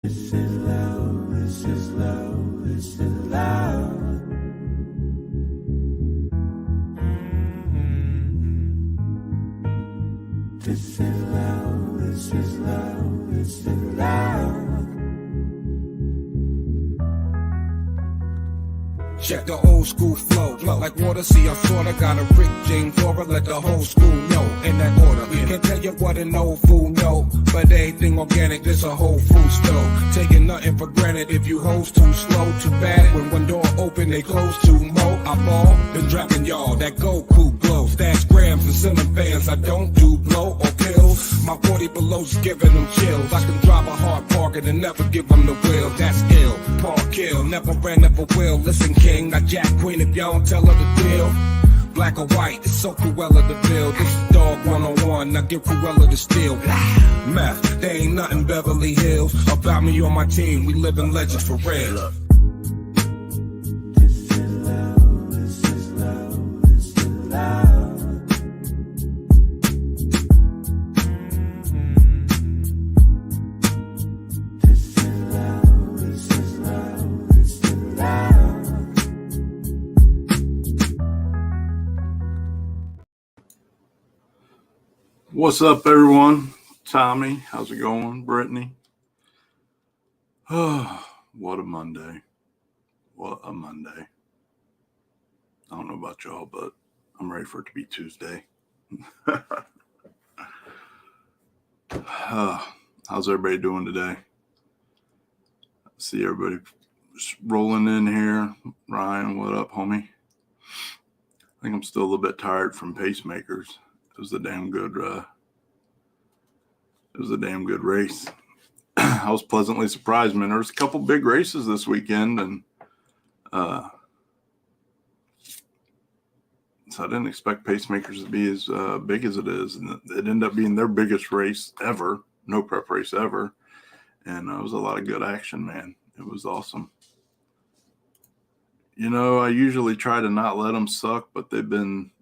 This is love, this is love, this is love. This is love, this is love, this is love. Check the old school flow, like water, see I'm sorta got a Rick James aura, let the whole school know, in that order. Can't tell you what an old fool know, but anything organic, this a whole food store. Taking nothing for granted if you hoes too slow, too bad. When one door open, they close too mo. I ball, been dropping y'all, that Goku glow. Stash grams and ceiling fans, I don't do blow or pills. My 40 below's giving them chills. I can drive a hard bargain and never give them the will, that's ill. Paul kill, never ran, never will. Listen, king, I jack queen if y'all don't tell her the deal. Black or white, it's so Cruella to build. This is dog 101, now give Cruella the steel. Meth, they ain't nothing Beverly Hills. About me on my team, we living legends for real. This is love, this is love, this is love. This is love, this is love, this is love. What's up, everyone? Tommy, how's it going? Brittany? Oh, what a Monday. What a Monday. I don't know about y'all, but I'm ready for it to be Tuesday. How's everybody doing today? I see everybody just rolling in here. Ryan, what up, homie? I think I'm still a little bit tired from pacemakers. It was a damn good race. I was pleasantly surprised, man. There was a couple big races this weekend, and so I didn't expect pacemakers to be as big as it is, and it ended up being their biggest race ever, no prep race ever, and it was a lot of good action, man. It was awesome. You know, I usually try to not let them suck, but they've been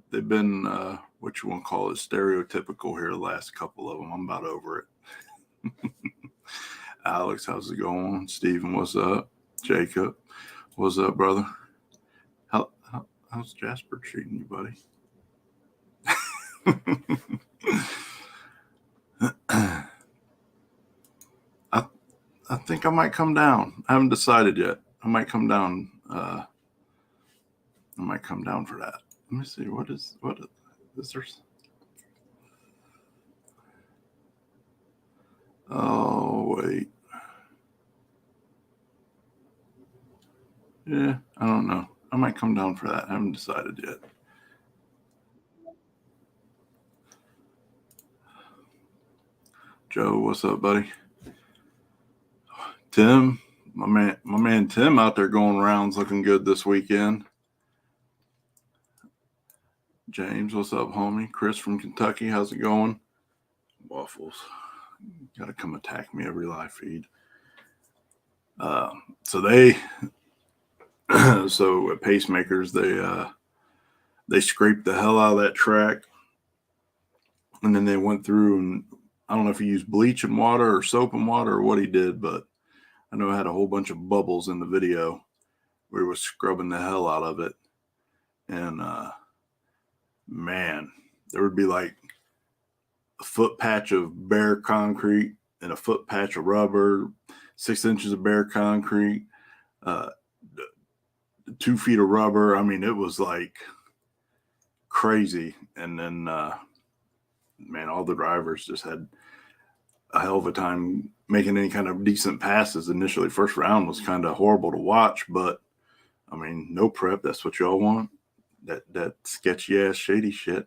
what you want to call it, stereotypical here the last couple of them. I'm about over it. Alex, how's it going? Steven, what's up? Jacob, what's up, brother? How's Jasper treating you, buddy? I think I might come down. I haven't decided yet. I might come down. I might come down for that. Let me see. What is there? Oh, wait. Yeah, I don't know. I might come down for that. I haven't decided yet. Joe, what's up, buddy? Tim, my man Tim out there going rounds looking good this weekend. James, what's up, homie? Chris from Kentucky, how's it going? Waffles. Got to come attack me every live feed. So at pacemakers, they scraped the hell out of that track, and then they went through, and I don't know if he used bleach and water or soap and water or what he did, but I know I had a whole bunch of bubbles in the video where he was scrubbing the hell out of it, and man, there would be like a foot patch of bare concrete and a foot patch of rubber, 6 inches of bare concrete, 2 feet of rubber. I mean, it was like crazy. And then, man, all the drivers just had a hell of a time making any kind of decent passes. Initially, first round was kind of horrible to watch, but I mean, no prep. That's what y'all want. That sketchy ass shady shit.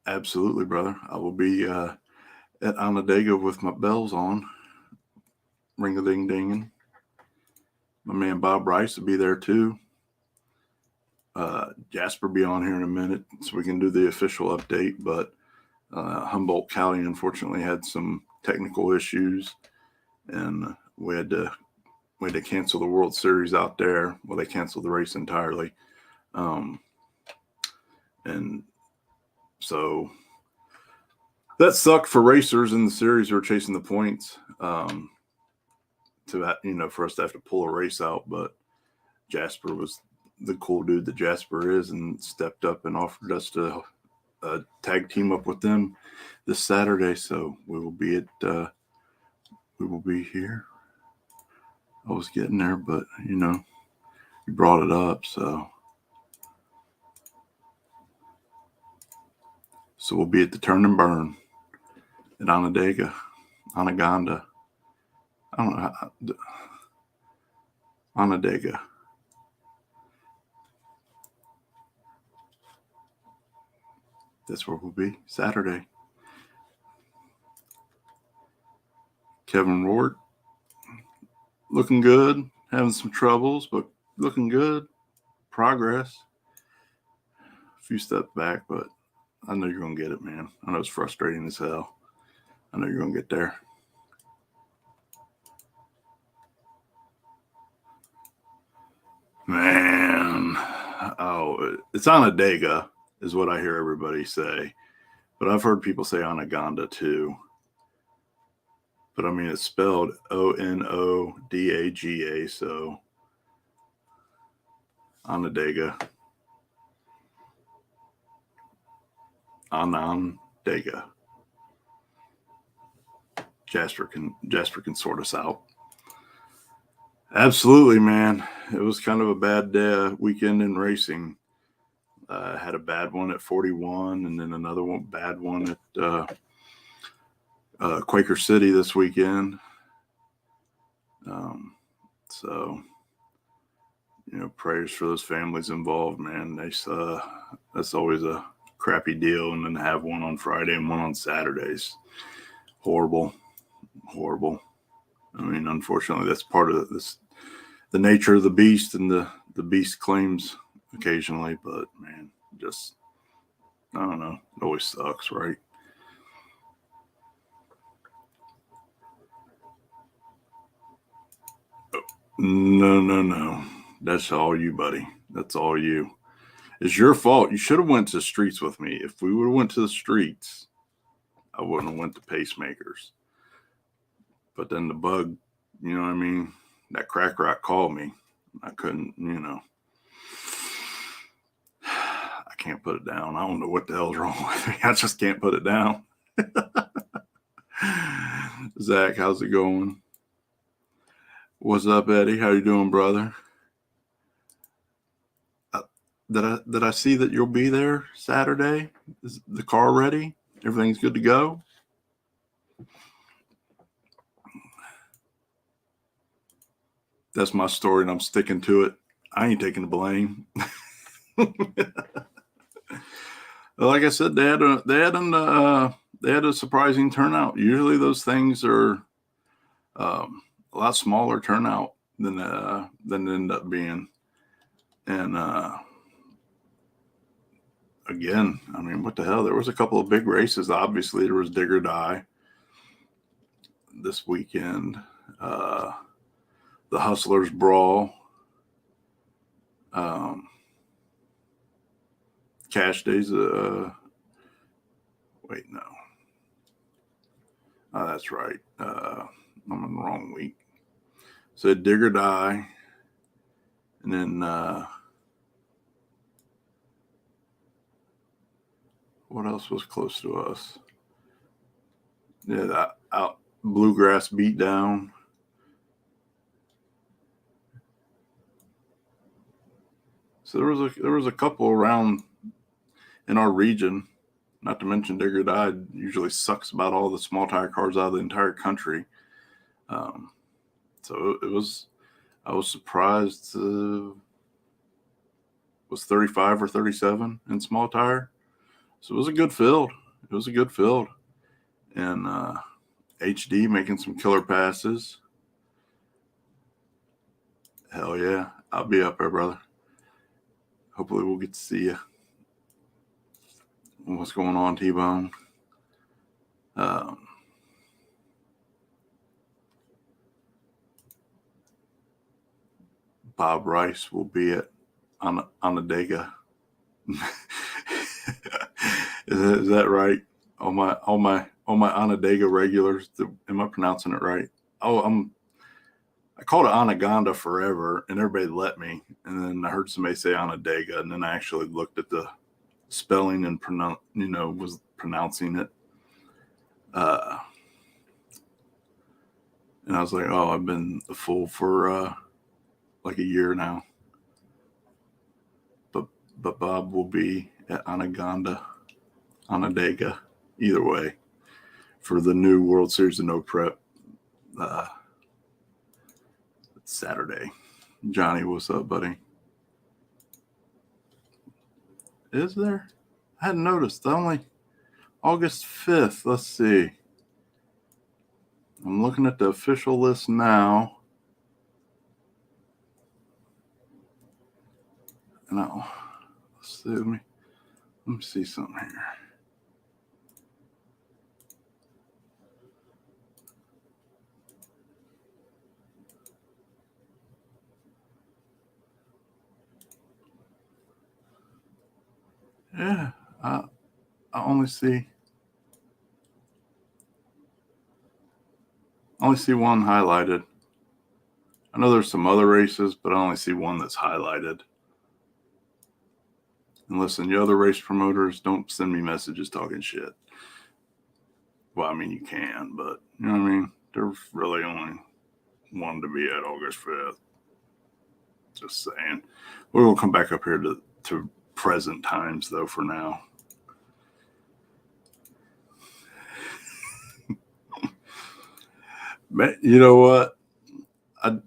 Absolutely, brother. I will be at Onondaga with my bells on, ring-a-ding-dinging. My man Bob Rice will be there too. Jasper be on here in a minute, so we can do the official update. But Humboldt County unfortunately had some technical issues, and we had to cancel the World Series out there. Well, they canceled the race entirely. And so that sucked for racers in the series who are chasing the points. For us to have to pull a race out, but Jasper was the cool dude that Jasper is and stepped up and offered us to tag team up with them this Saturday. So we will be here. I was getting there, but you brought it up, so we'll be at the Turn and Burn at Onondaga. I don't know how, Onondaga. That's where we'll be Saturday. Kevin Rourke, looking good, having some troubles, but looking good. Progress. A few steps back, but I know you're going to get it, man. I know it's frustrating as hell. I know you're going to get there. Man. Oh, it's Onondaga is what I hear everybody say. But I've heard people say Onondaga too. But I mean, it's spelled Onondaga, so Onondaga. Onondaga. Jasper can sort us out. Absolutely, man. It was kind of a bad weekend in racing. Had a bad one at 41, and then another bad one at Quaker City this weekend. So, prayers for those families involved, man. That's always a crappy deal, and then have one on Friday and one on Saturdays. Horrible. I mean, unfortunately, that's part of the nature of the beast, and the beast claims occasionally, but man, just, I don't know. It always sucks, right? No. That's all you, buddy. That's all you. It's your fault. You should have went to the streets with me. If we would have went to the streets, I wouldn't have went to pacemakers. But then the bug, you know what I mean? That crack rock called me. I couldn't, I can't put it down. I don't know what the hell's wrong with me. I just can't put it down. Zach, how's it going? What's up, Eddie? How you doing, brother? Did I see that you'll be there Saturday? Is the car ready? Everything's good to go? That's my story, and I'm sticking to it. I ain't taking the blame. Like I said, they had a surprising turnout. Usually, those things are a lot smaller turnout than it ended up being. And again, I mean, what the hell? There was a couple of big races. Obviously, there was Dig or Die this weekend. The Hustlers Brawl. Cash Days. Wait, no. Oh, that's right. I'm in the wrong week. So Dig or Die. And then what else was close to us? Yeah, that out Bluegrass Beatdown. So there was a couple around in our region. Not to mention Dig or Die usually sucks about all the small tire cars out of the entire country. So I was surprised. Was 35 or 37 in small tire. So it was a good field. And HD making some killer passes. Hell yeah. I'll be up there, brother. Hopefully we'll get to see you. What's going on, T-Bone? Bob Rice will be at Onondaga. Is that right? all my Onondaga regulars. Am I pronouncing it right? I called it Anaconda forever, and everybody let me. And then I heard somebody say Onondaga, and then I actually looked at the spelling and was pronouncing it. And I was like, oh, I've been a fool for like a year now. But Bob will be at Onondaga, either way, for the new World Series of No Prep Saturday. Johnny, what's up, buddy? Is there? I hadn't noticed. Only August 5th. Let's see. I'm looking at the official list now. No. Let's see. Let me see something here. Yeah, I only see one highlighted. I know there's some other races, but I only see one that's highlighted. And listen, you other race promoters, don't send me messages talking shit. Well, I mean, you can, but you know what I mean? There's really only one to be at August 5th. Just saying. We're going to come back up here to present times, though, for now. But you know what? I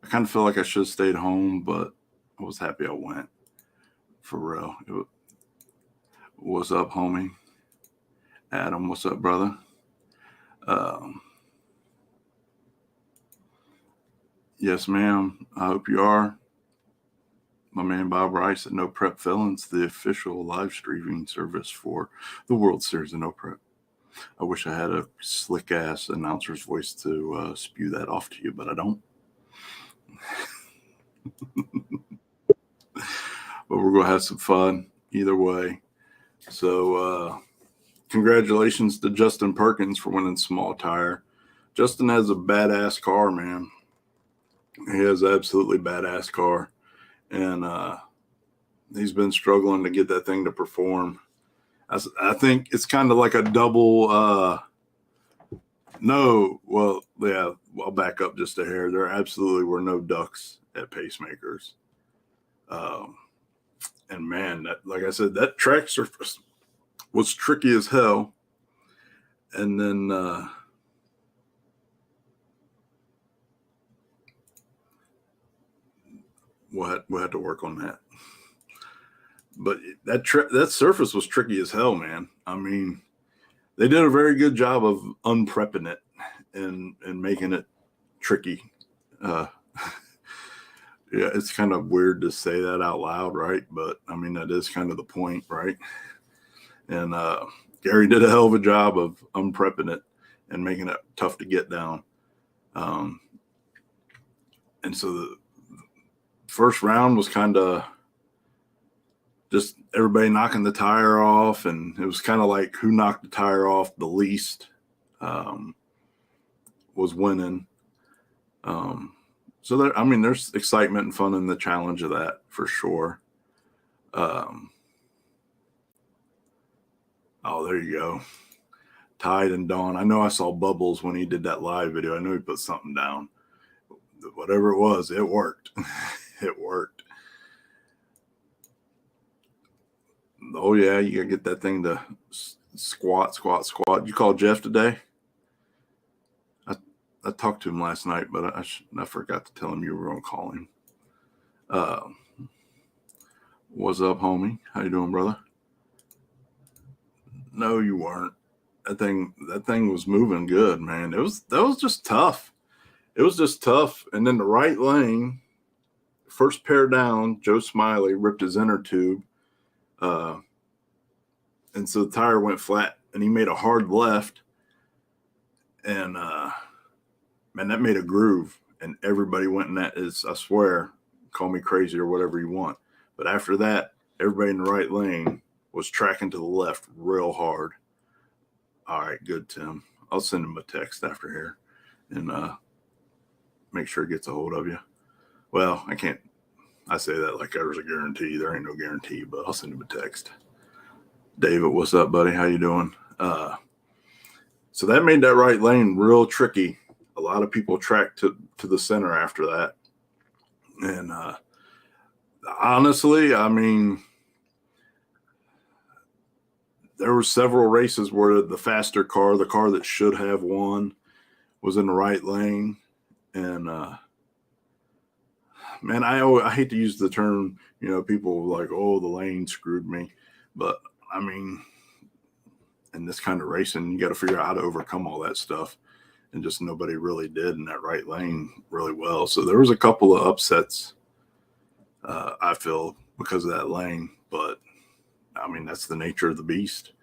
kind of feel like I should have stayed home, but I was happy I went. For real. What's up, homie? Adam, what's up, brother? Yes, ma'am. I hope you are. My man Bob Rice at No Prep Felons, the official live streaming service for the World Series of No Prep. I wish I had a slick ass announcer's voice to spew that off to you, but I don't. But we're going to have some fun either way. So congratulations to Justin Perkins for winning small tire. Justin has a badass car, man. He has an absolutely badass car. And he's been struggling to get that thing to perform. I think it's kind of like a double. I'll back up just a hair. There absolutely were no ducks at Pacemakers. And man, like I said, that track surface was tricky as hell. And then we'll have to work on that. But that surface was tricky as hell, man. I mean, they did a very good job of unprepping it and making it tricky. Yeah, it's kind of weird to say that out loud, right? But I mean, that is kind of the point, right? And Gary did a hell of a job of unprepping it and making it tough to get down. And so the first round was kind of just everybody knocking the tire off, and it was kind of like who knocked the tire off the least was winning. So there's excitement and fun in the challenge of that for sure. Oh, there you go. Tide and Dawn. I know I saw Bubbles when he did that live video. I know he put something down. Whatever it was, it worked. It worked. Oh, yeah, you got to get that thing to squat. You called Jeff today? I talked to him last night, but I forgot to tell him you were going to call him. What's up, homie? How you doing, brother? No, you weren't. That thing was moving good, man. That was just tough. It was just tough. And then the right lane, first pair down, Joe Smiley ripped his inner tube. And so the tire went flat, and he made a hard left. And man, that made a groove, and everybody went in that. I swear, call me crazy or whatever you want. But after that, everybody in the right lane was tracking to the left real hard. All right, good, Tim. I'll send him a text after here and make sure it gets a hold of you. Well, I can't. I say that like there's a guarantee. There ain't no guarantee, but I'll send him a text. David, what's up, buddy? How you doing? So that made that right lane real tricky. A lot of people tracked to the center after that. And honestly, I mean, there were several races where the faster car, the car that should have won, was in the right lane. And man, I hate to use the term, people like, oh, the lane screwed me. But I mean, in this kind of racing, you got to figure out how to overcome all that stuff. And just nobody really did in that right lane really well. So there was a couple of upsets, I feel, because of that lane. But I mean, that's the nature of the beast.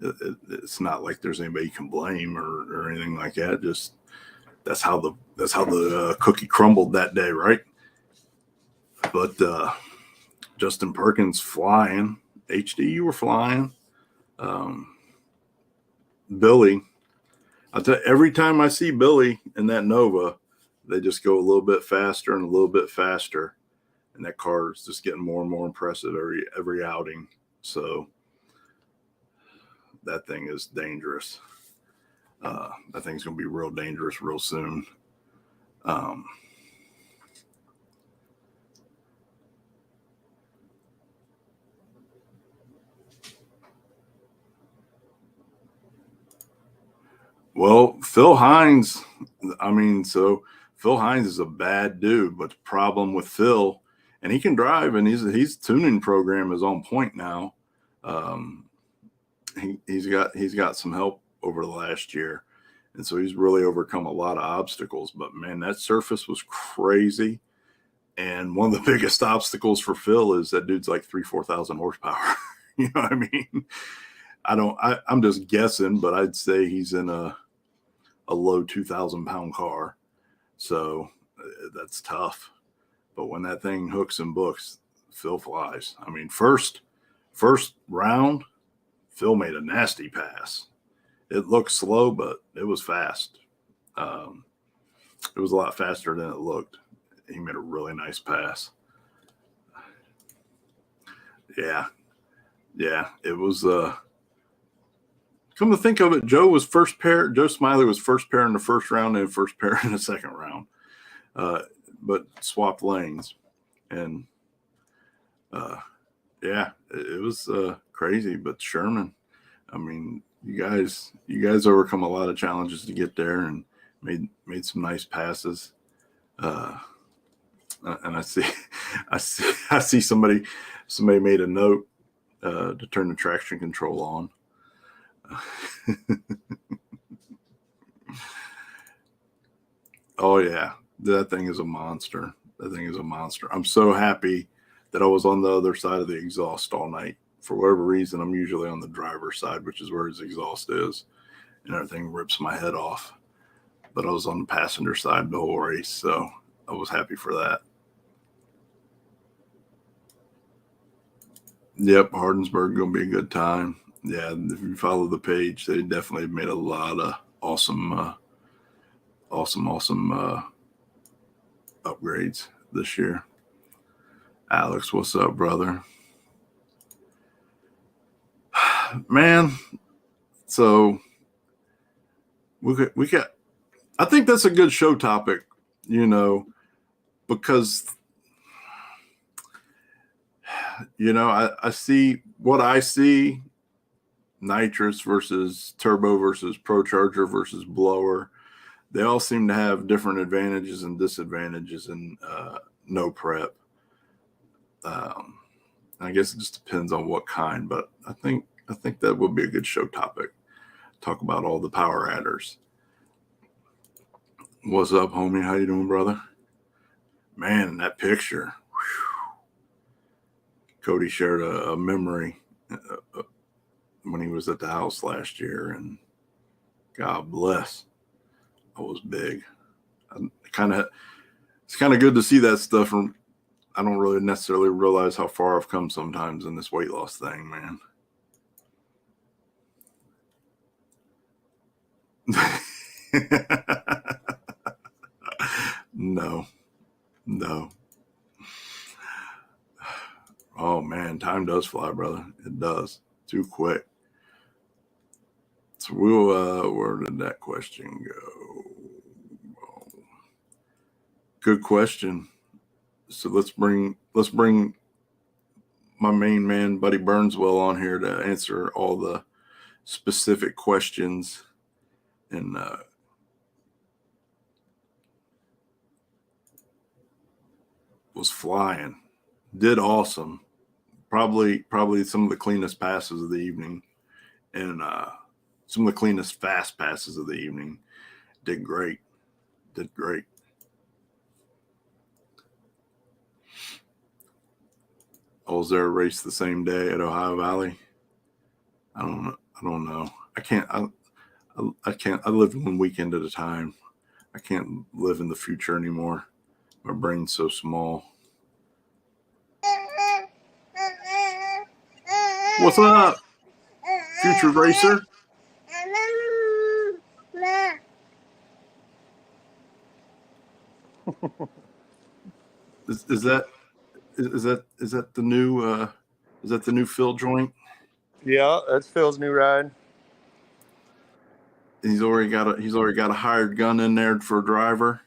It's not like there's anybody you can blame or anything like that. Just that's how the cookie crumbled that day, right? But Justin Perkins flying. HD, you were flying. Billy, I'll tell you, every time I see Billy in that Nova, they just go a little bit faster and a little bit faster. And that car is just getting more and more impressive every outing. So that thing is dangerous. That thing's going to be real dangerous real soon. Well, Phil Hines, Phil Hines is a bad dude, but the problem with Phil, and he can drive, and his tuning program is on point now. He's got some help over the last year, and so he's really overcome a lot of obstacles. But man, that surface was crazy, and one of the biggest obstacles for Phil is that dude's like 4,000 horsepower. You know what I mean? I'm just guessing, but I'd say he's in a low 2,000-pound car. So that's tough. But when that thing hooks and books, Phil flies. I mean, first round, Phil made a nasty pass. It looked slow, but it was fast. It was a lot faster than it looked. He made a really nice pass. Yeah, it was come to think of it, Joe Smiley was first pair in the first round and first pair in the second round, but swapped lanes. And it was crazy. But Sherman, I mean, you guys overcome a lot of challenges to get there and made some nice passes. And I see somebody made a note to turn the traction control on. Oh yeah, that thing is a monster. I'm so happy that I was on the other side of the exhaust all night. For whatever reason, I'm usually on the driver's side, which is where his exhaust is, and everything rips my head off. But I was on the passenger side the whole race, so I was happy for that. Yep, Hardensburg gonna be a good time. Yeah, if you follow the page, they definitely made a lot of awesome upgrades this year. Alex, what's up, brother? Man, so we got. I think that's a good show topic, because I see what I see. Nitrous versus turbo versus procharger versus blower. They all seem to have different advantages and disadvantages in no prep. I guess it just depends on what kind, but I think that would be a good show topic. Talk about all the power adders. What's up, homie? How you doing, brother? Man, that picture. Whew. Cody shared a memory when he was at the house last year, and God bless, I was big. It's kind of good to see that stuff. I don't really necessarily realize how far I've come sometimes in this weight loss thing, man. No. Oh man, time does fly, brother. It does. Too quick. So where did that question go? Oh, good question. So let's bring my main man, Buddy Burnswell, on here to answer all the specific questions. And was flying. Did awesome. Probably some of the cleanest passes of the evening. And some of the cleanest fast passes of the evening. Did great. Oh, was there a race the same day at Ohio Valley? I don't know. I can't. I live 1 weekend at a time. I can't live in the future anymore. My brain's so small. What's up, future racer? Is that the new Phil joint? Yeah, that's Phil's new ride. He's already got a hired gun in there for a driver.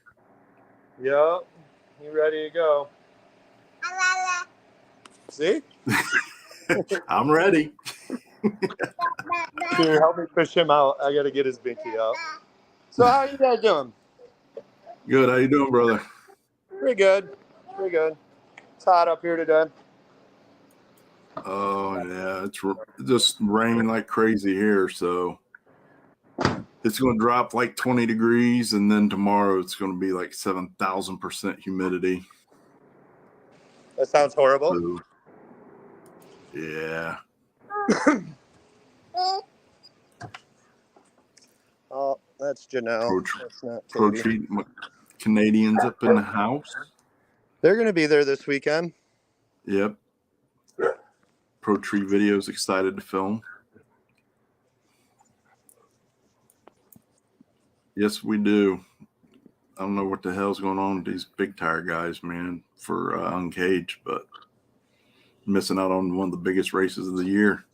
Yeah, you ready to go? See? I'm ready. Here, help me push him out. I gotta get his binky out. So how you guys doing? Good. How you doing, brother? Pretty good. It's hot up here today. Oh yeah, it's just raining like crazy here. So it's going to drop like 20 degrees, and then tomorrow it's going to be like 7,000% humidity. That sounds horrible. So, yeah. Oh, that's Janelle. That's not Pro Katie. treat Canadians up in the house. They're gonna be there this weekend. Yep. Pro Tree Videos excited to film. Yes, we do. I don't know what the hell's going on with these big tire guys, man, for Uncaged, but missing out on one of the biggest races of the year.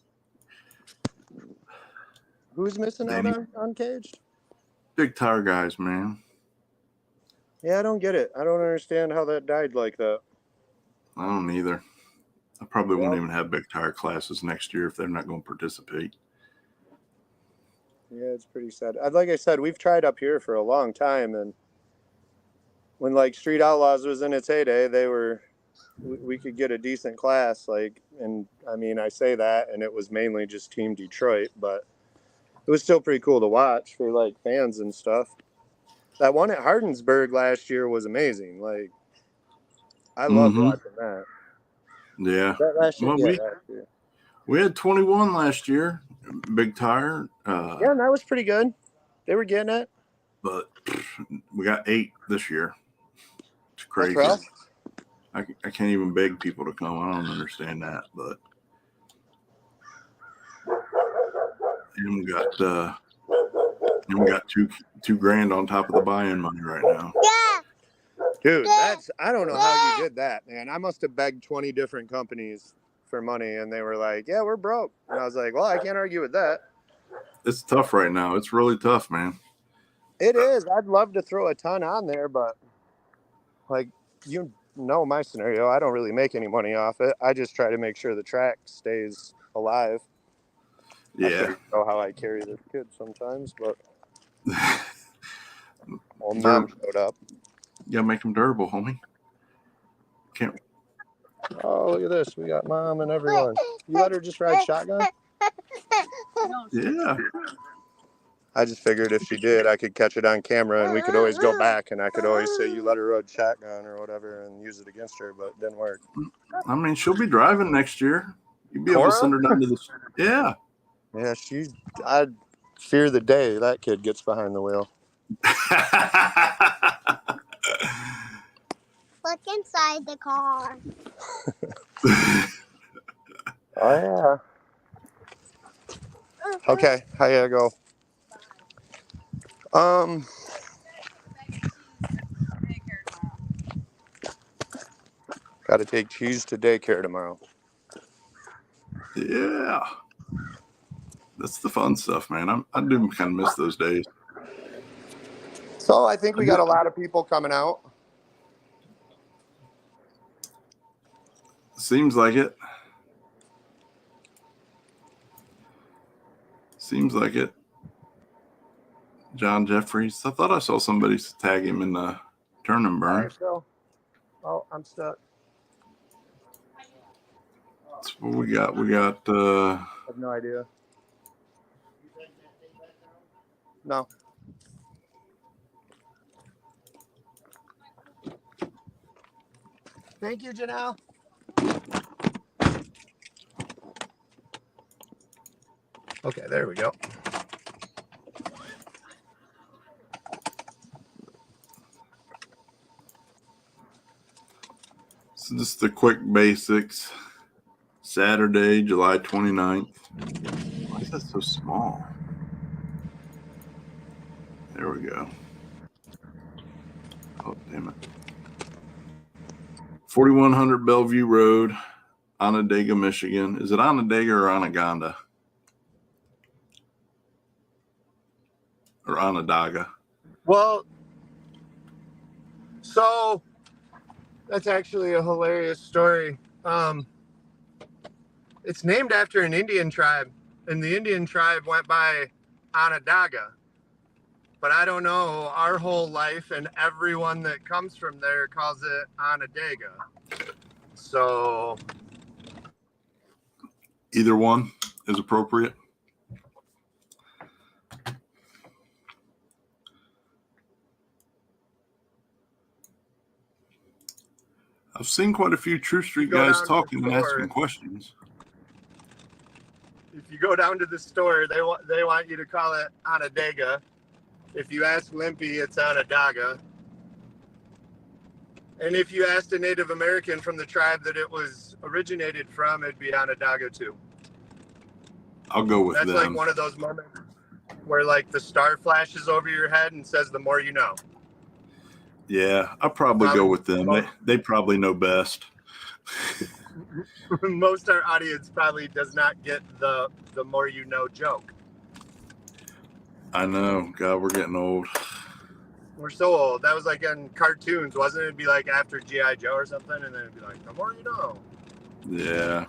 Who's missing out on Uncaged? Big tire guys, man. Yeah, I don't get it. I don't understand how that died like that. I don't either. I probably won't even have big tire classes next year if they're not going to participate. Yeah, it's pretty sad. Like I said, we've tried up here for a long time, and when like Street Outlaws was in its heyday, we could get a decent class. Like, and I mean, I say that, and it was mainly just Team Detroit, but it was still pretty cool to watch for like fans and stuff. That one at Hardinsburg last year was amazing. Like, I loved watching that. Yeah. Last year, Well, last year. We had 21 last year, big tire. Yeah, and that was pretty good. They were getting it. But we got 8 this year. It's crazy. That's rough. I can't even beg people to come. I don't understand that. But and we got two grand on top of the buy-in money right now. Dude, I don't know how you did that, man. I must have begged 20 different companies for money, and they were like, yeah, we're broke. And I was like, well, I can't argue with that. It's tough right now. It's really tough, man. It is. I'd love to throw a ton on there, but like, you know my scenario. I don't really make any money off it. I just try to make sure the track stays alive. Yeah. I don't know how I carry the kids sometimes, but well, Mom showed up. You gotta make them durable, homie. Can't. Oh, look at this. We got Mom and everyone. You let her just ride shotgun? Yeah. I just figured if she did, I could catch it on camera, and we could always go back, and I could always say you let her ride shotgun or whatever and use it against her, but it didn't work. I mean, she'll be driving next year. You'll be able to send her down to the. Yeah. Yeah, I fear the day that kid gets behind the wheel. Look inside the car. Oh, yeah. Okay, I gotta go. Um, got to take cheese to daycare tomorrow. Yeah. That's the fun stuff, man. I do kind of miss those days. So I think I we do. got a lot of people coming out. Seems like it. Seems like it. John Jeffries. I thought I saw somebody tag him in the Turn and Burn. All right, go. Oh, I'm stuck. That's what we got. We got I have no idea. No. Thank you, Janelle. Okay, there we go. so just the quick basics. Saturday, July 29th. Why is that so small? There we go. Oh, damn it. 4100 Bellevue Road, Onondaga, Michigan. Is it Onondaga or Onondaga? Or Onondaga? Well, so that's actually a hilarious story. It's named after an Indian tribe, and the Indian tribe went by Onondaga. But I don't know, our whole life and everyone that comes from there calls it Onondaga. So Either one is appropriate. I've seen quite a few True Street Go guys down to talking the and store. asking questions. if you go down to the store, they want you to call it Onondaga. If you ask Limpy, it's Onondaga. And if you asked a Native American from the tribe that it was originated from, it'd be Onondaga too. I'll go with That's them. like one of those moments where like the star flashes over your head and says, "The more you know." Yeah, I'll probably go with them. They probably know best. Most of our audience probably does not get the more you know joke. I know. God, we're getting old. We're so old. That was like in cartoons, wasn't it? It'd be like after G.I. Joe or something, and then it'd be like, "The more you know." Yeah.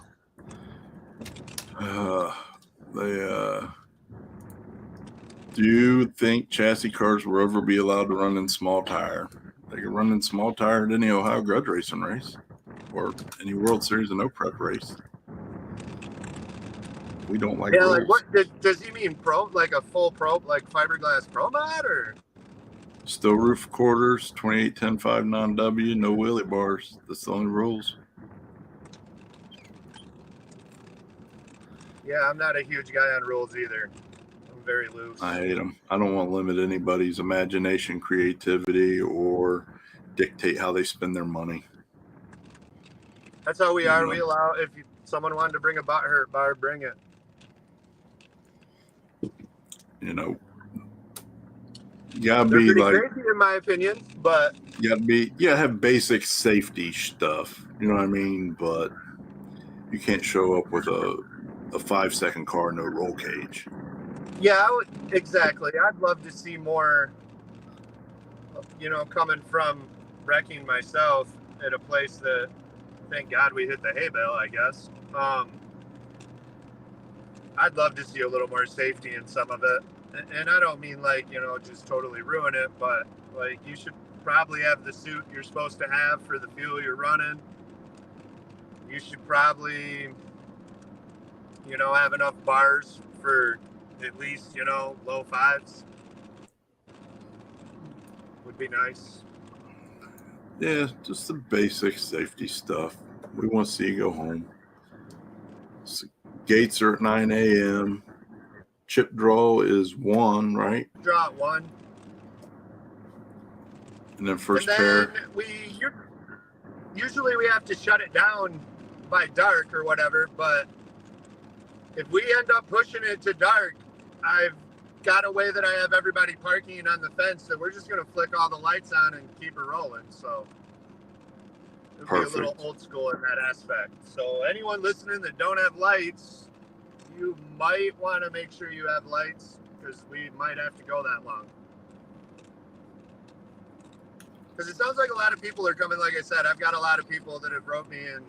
Do you think chassis cars will ever be allowed to run in small tire? They can run in small tire at any Ohio grudge racing race or any World Series of No Prep race. We don't like Yeah, rules. like what does he mean? Pro, like a full pro, like fiberglass pro mod, or? Still roof quarters, 28, 10, 5 non-W, no wheelie bars. That's the only rules. Yeah, I'm not a huge guy on rules either. I'm very loose. I hate them. I don't want to limit anybody's imagination, creativity, or dictate how they spend their money. That's how we are. know. We allow if someone wanted to bring a butthurt bar, bring it. You know, you gotta They're be pretty like, crazy in my opinion, but you gotta have basic safety stuff. You know what I mean? But you can't show up with a 5-second car, no roll cage. yeah, exactly. I'd love to see more, coming from wrecking myself at a place that, thank God we hit the hay bale, I guess. I'd love to see a little more safety in some of it. And I don't mean like, just totally ruin it, but like you should probably have the suit you're supposed to have for the fuel you're running. You should probably, have enough bars for at least, low fives. Would be nice. Yeah, just the basic safety stuff. We want to see you go home. So gates are at 9 a.m. Chip draw is 1, right? Draw at 1. And then first and pair. then usually we have to shut it down by dark or whatever, but if we end up pushing it to dark, I've got a way that I have everybody parking on the fence that we're just gonna flick all the lights on and keep it rolling. So it'll be a little Perfect. old school in that aspect. So anyone listening that don't have lights, you might want to make sure you have lights because we might have to go that long. Because it sounds like a lot of people are coming. Like I said, I've got a lot of people that have wrote me and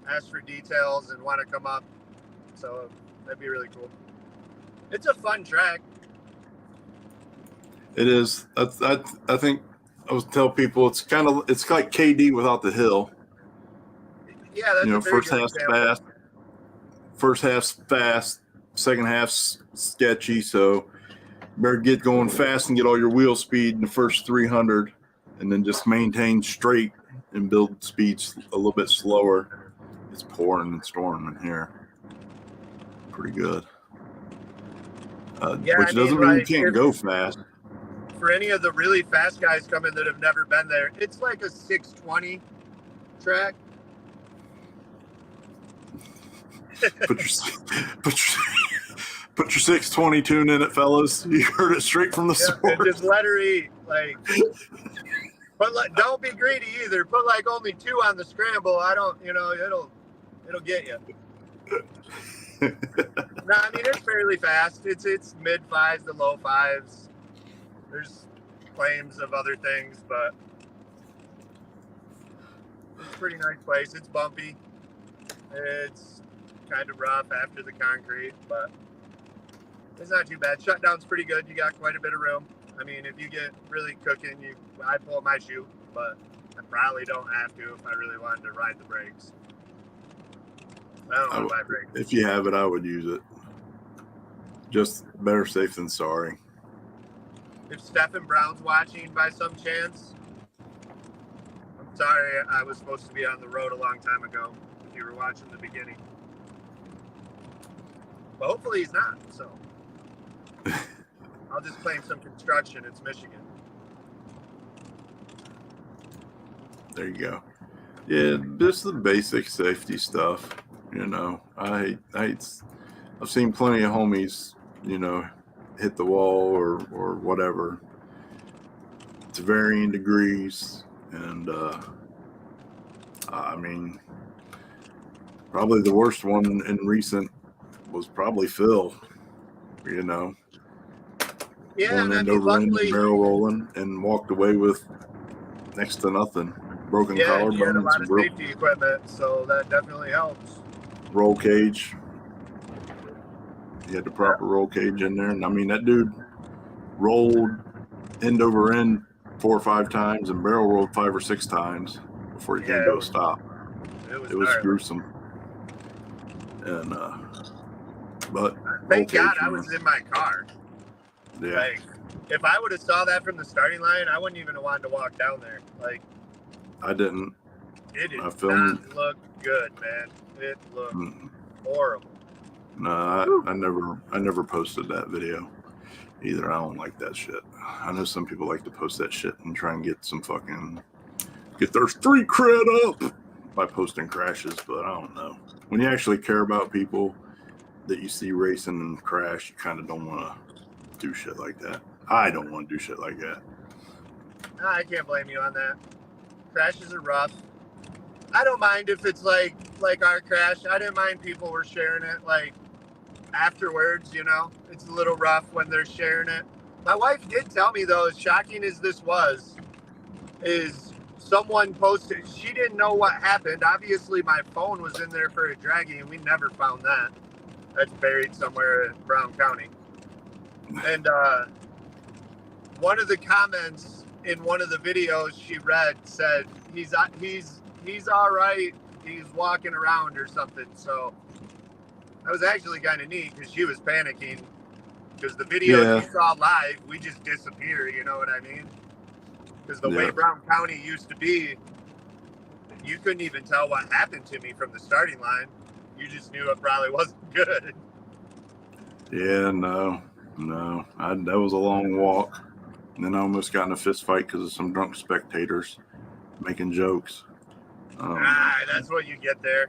asked for details and want to come up. So that'd be really cool. It's a fun track. It is. I think I was tell people it's like KD without the hill. Yeah, that's a very First good half's example. fast. First half's fast. Second half's sketchy. So better get going fast and get all your wheel speed in the first 300, and then just maintain straight and build speeds a little bit slower. It's pouring and storming here. Pretty good. Yeah, which I doesn't mean, mean you like, can't go fast. For any of the really fast guys coming that have never been there, it's like a 620 track. Put your 620 tune in it, fellas. You heard it straight from the And source. just let her eat. Like, but don't be greedy either. Put like only 2 on the scramble. I don't, it'll get you. No, I mean it's fairly fast. It's mid 5s to low 5s. There's claims of other things, but it's a pretty nice place. It's bumpy. It's kind of rough after the concrete, but it's not too bad. Shutdown's pretty good. You got quite a bit of room. I mean, if you get really cooking, I pull my chute, but I probably don't have to if I really wanted to ride the brakes. I don't want to buy brakes. If you have it, I would use it. Just better safe than sorry. If Stephen Brown's watching by some chance, I'm sorry, I was supposed to be on the road a long time ago if you were watching the beginning. But hopefully he's not, so I'll just claim some construction. It's Michigan. There you go. Yeah, just the basic safety stuff. I've seen plenty of homies, hit the wall or whatever to varying degrees. And I mean, probably the worst one in recent was probably Phil, Yeah, going and I end mean, over end, luckily, barrel rolling, and walked away with next to nothing. Broken he had a collarbone, lot some of safety equipment, so that definitely helps. roll cage. He had the proper roll cage in there, and I mean that dude rolled end over end 4 or 5 times and barrel rolled 5 or 6 times before he came to a stop. It was It was gnarly. gruesome. And but Thank roll God cage I was in my car. Yeah, Like, if I would have saw that from the starting line, I wouldn't even have wanted to walk down there. Like, I didn't. it did I filmed. not look good, man. It looked Mm, horrible. No, I never posted that video either. I don't like that shit. I know some people like to post that shit and try and get their street cred up by posting crashes, but I don't know. When you actually care about people that you see racing and crash, you kind of don't want to do shit like that. I don't want to do shit like that. I can't blame you on that. Crashes are rough. I don't mind if it's like our crash. I didn't mind people were sharing it like afterwards, It's a little rough when they're sharing it. My wife did tell me though, as shocking as this was, is someone posted, she didn't know what happened. Obviously my phone was in there for a dragging and we never found that. That's buried somewhere in Brown County. And one of the comments in one of the videos she read said he's all right, he's walking around or something. So that was actually kind of neat because she was panicking because the video she saw live, we just disappear, you know what I mean? Because the way Brown County used to be, you couldn't even tell what happened to me from the starting line. You just knew it probably wasn't good. Yeah, no. That was a long walk. And then I almost got in a fist fight because of some drunk spectators making jokes. That's what you get there.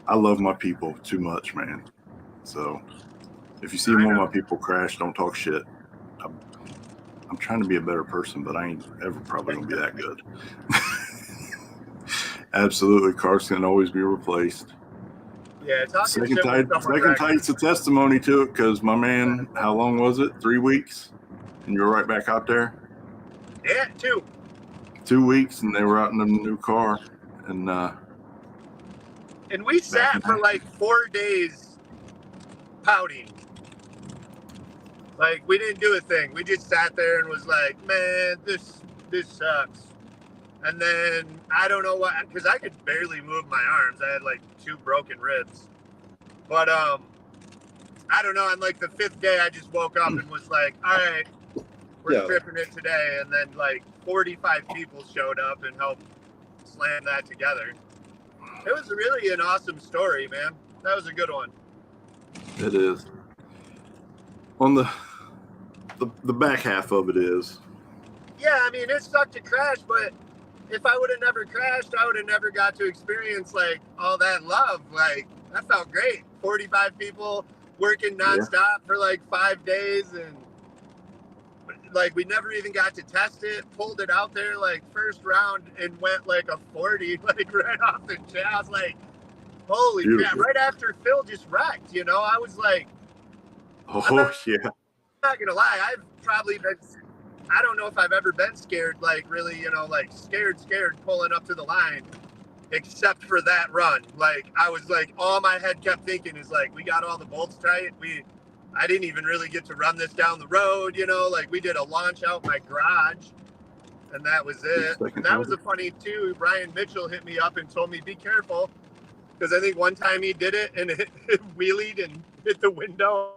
I love my people too much, man. So If you see one of my people crash, don't talk shit. I'm trying to be a better person, but I ain't ever probably gonna be that good. Absolutely, cars can always be replaced. Yeah, talking shit when someone Second crashes. tight's a testimony to it, because my man, how long was it? 3 weeks, and you were right back out there. Yeah, 2. 2 weeks, and they were out in a new car, and we sat for like 4 days pouting. Like, we didn't do a thing. We just sat there and was like, man, this sucks. And then I don't know what, because I could barely move my arms. I had like 2 broken ribs. But I don't know. On like the 5th day, I just woke up and was like, all right, we're stripping it today. And then like 45 people showed up and helped slam that together. It was really an awesome story, man. That was a good one. it is. On the back half of it is. Yeah, I mean, it sucked to crash, but if I would have never crashed, I would have never got to experience like all that love. Like, that felt great. 45 people working nonstop for like 5 days, and like we never even got to test it. Pulled it out there like first round and went like a 40, like right off the chat. I was like, holy crap! Right after Phil just wrecked, you know, I was like, yeah. I'm not gonna lie, I've probably been. I don't know if I've ever been scared, like really, you know, like scared pulling up to the line, except for that run. Like, I was like, all my head kept thinking is like, we got all the bolts tight. I didn't even really get to run this down the road, you know, like we did a launch out my garage and that was it. And that was a funny too. Ryan Mitchell hit me up and told me, be careful. Because I think one time he did it and it wheelied and hit the window.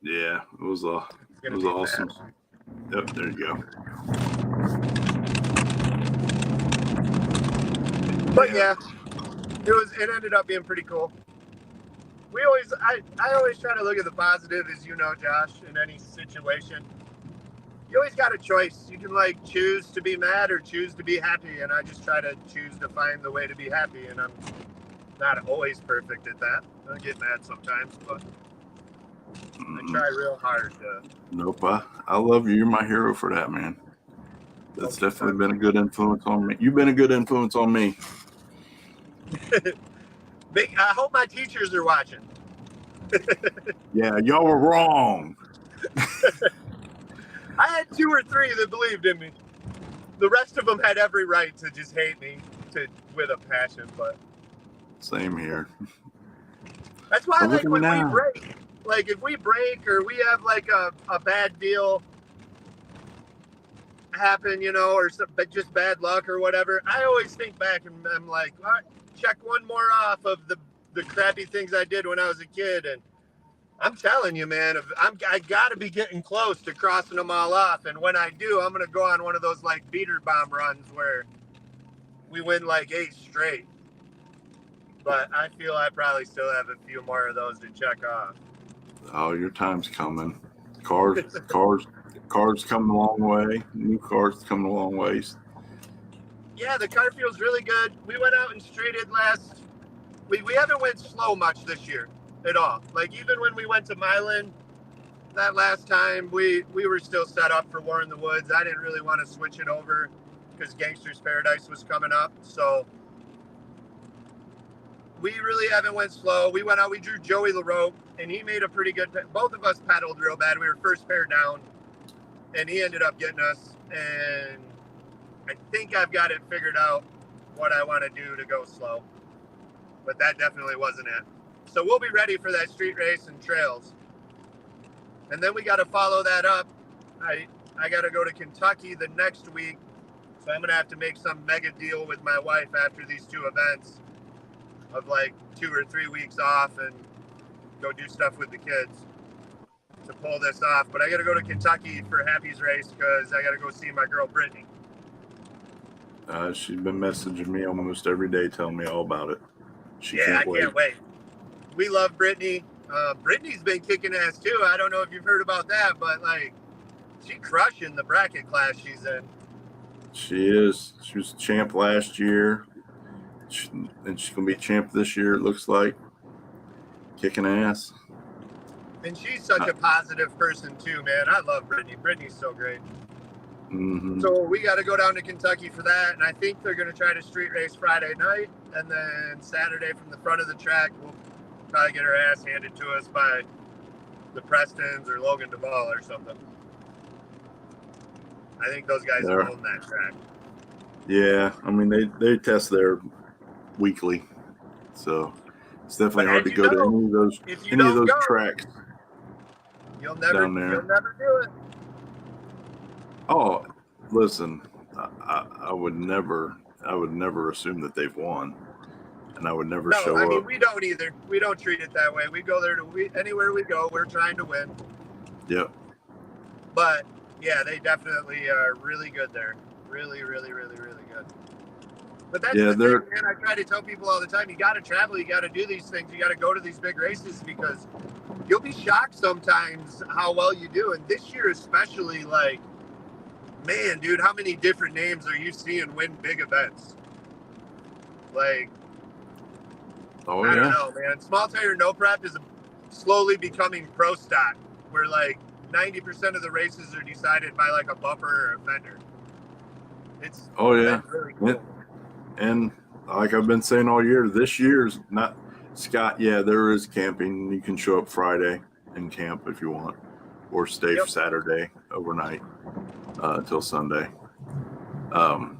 Yeah, it was awesome. Bad. Yep, there you go. But yeah, it ended up being pretty cool. I always try to look at the positive, as you know, Josh, in any situation. You always got a choice. You can like choose to be mad or choose to be happy, and I just try to choose to find the way to be happy, and I'm not always perfect at that. I get mad sometimes, but I try real hard to. Nope, I love you. You're my hero for that, man. That's definitely been a good influence on me. You've been a good influence on me. I hope my teachers are watching. Yeah, y'all were wrong. I had 2 or 3 that believed in me. The rest of them had every right to just hate me with a passion, but. Same here. That's why, like, when we break, like, if we break or we have, like, a bad deal happen, you know, or just bad luck or whatever, I always think back and I'm like, all right, check one more off of the crappy things I did when I was a kid. And I'm telling you, man, I got to be getting close to crossing them all off. And when I do, I'm going to go on one of those, like, beater bomb runs where we win, like, 8 straight. But I feel I probably still have a few more of those to check off. Oh, your time's coming. Cars coming a long way. New cars coming a long ways. Yeah, the car feels really good. We went out and straighted we haven't went slow much this year at all. Like, even when we went to Milan that last time, we were still set up for War in the Woods. I didn't really want to switch it over because Gangster's Paradise was coming up. So we really haven't went slow. We went out, we drew Joey LaRoe, and he made a pretty good, both of us pedaled real bad. We were first pair down, and he ended up getting us. And I think I've got it figured out what I want to do to go slow. But that definitely wasn't it. So we'll be ready for that street race and trails. And then we got to follow that up. I got to go to Kentucky the next week. So I'm going to have to make some mega deal with my wife after these 2 events of like 2 or 3 weeks off and go do stuff with the kids to pull this off. But I got to go to Kentucky for Happy's race because I got to go see my girl Brittany. She's been messaging me almost every day telling me all about it. I can't wait. We love Brittany. Brittany's been kicking ass too. I don't know if you've heard about that, but like, she's crushing the bracket class she's in. She is. She was champ last year. And she's gonna be champ this year. It looks like kicking ass. And she's such a positive person too, man. I love Brittany. Brittany's so great. Mm-hmm. So we got to go down to Kentucky for that, and I think they're going to try to street race Friday night, and then Saturday from the front of the track, we'll probably get our ass handed to us by the Prestons or Logan Duvall or something. I think those guys are own that track. Yeah, I mean they test there weekly, so it's definitely hard to go to any of those tracks. You'll never down there. You'll never do it. Oh, listen, I would never assume that they've won, and I would never show up. I mean, we don't either. We don't treat it that way. We go there anywhere we go, we're trying to win. Yep. But yeah, they definitely are really good there. Really, really, really, really good. But that's the thing, man. I try to tell people all the time, you got to travel, you got to do these things, you got to go to these big races, because you'll be shocked sometimes how well you do. And this year especially, like, man, dude, how many different names are you seeing win big events? Like, I don't know, man. Small tire no prep is slowly becoming pro stock, where like 90% of the races are decided by like a bumper or a fender. It's really cool. And like I've been saying all year, this year's not Scott. Yeah, there is camping. You can show up Friday and camp if you want, or stay for Saturday overnight until Sunday. But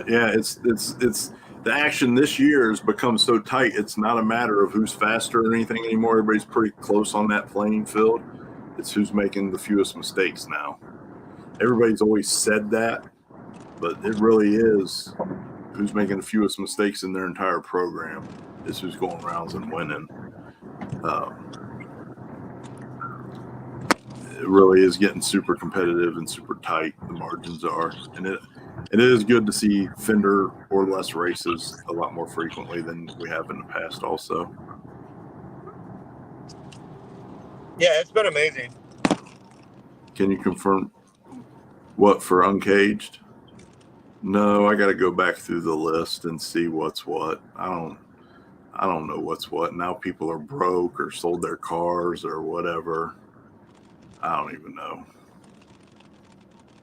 yeah, it's the action this year has become so tight. It's not a matter of who's faster or anything anymore. Everybody's pretty close on that playing field. It's who's making the fewest mistakes now. Everybody's always said that, but it really is who's making the fewest mistakes in their entire program. Is who's going rounds and winning. It really is getting super competitive and super tight. The margins are, and it is good to see fender or less races a lot more frequently than we have in the past. Also, yeah, it's been amazing. Can you confirm what for Uncaged? No, I got to go back through the list and see what's what. I don't know what's what. Now people are broke or sold their cars or whatever. I don't even know.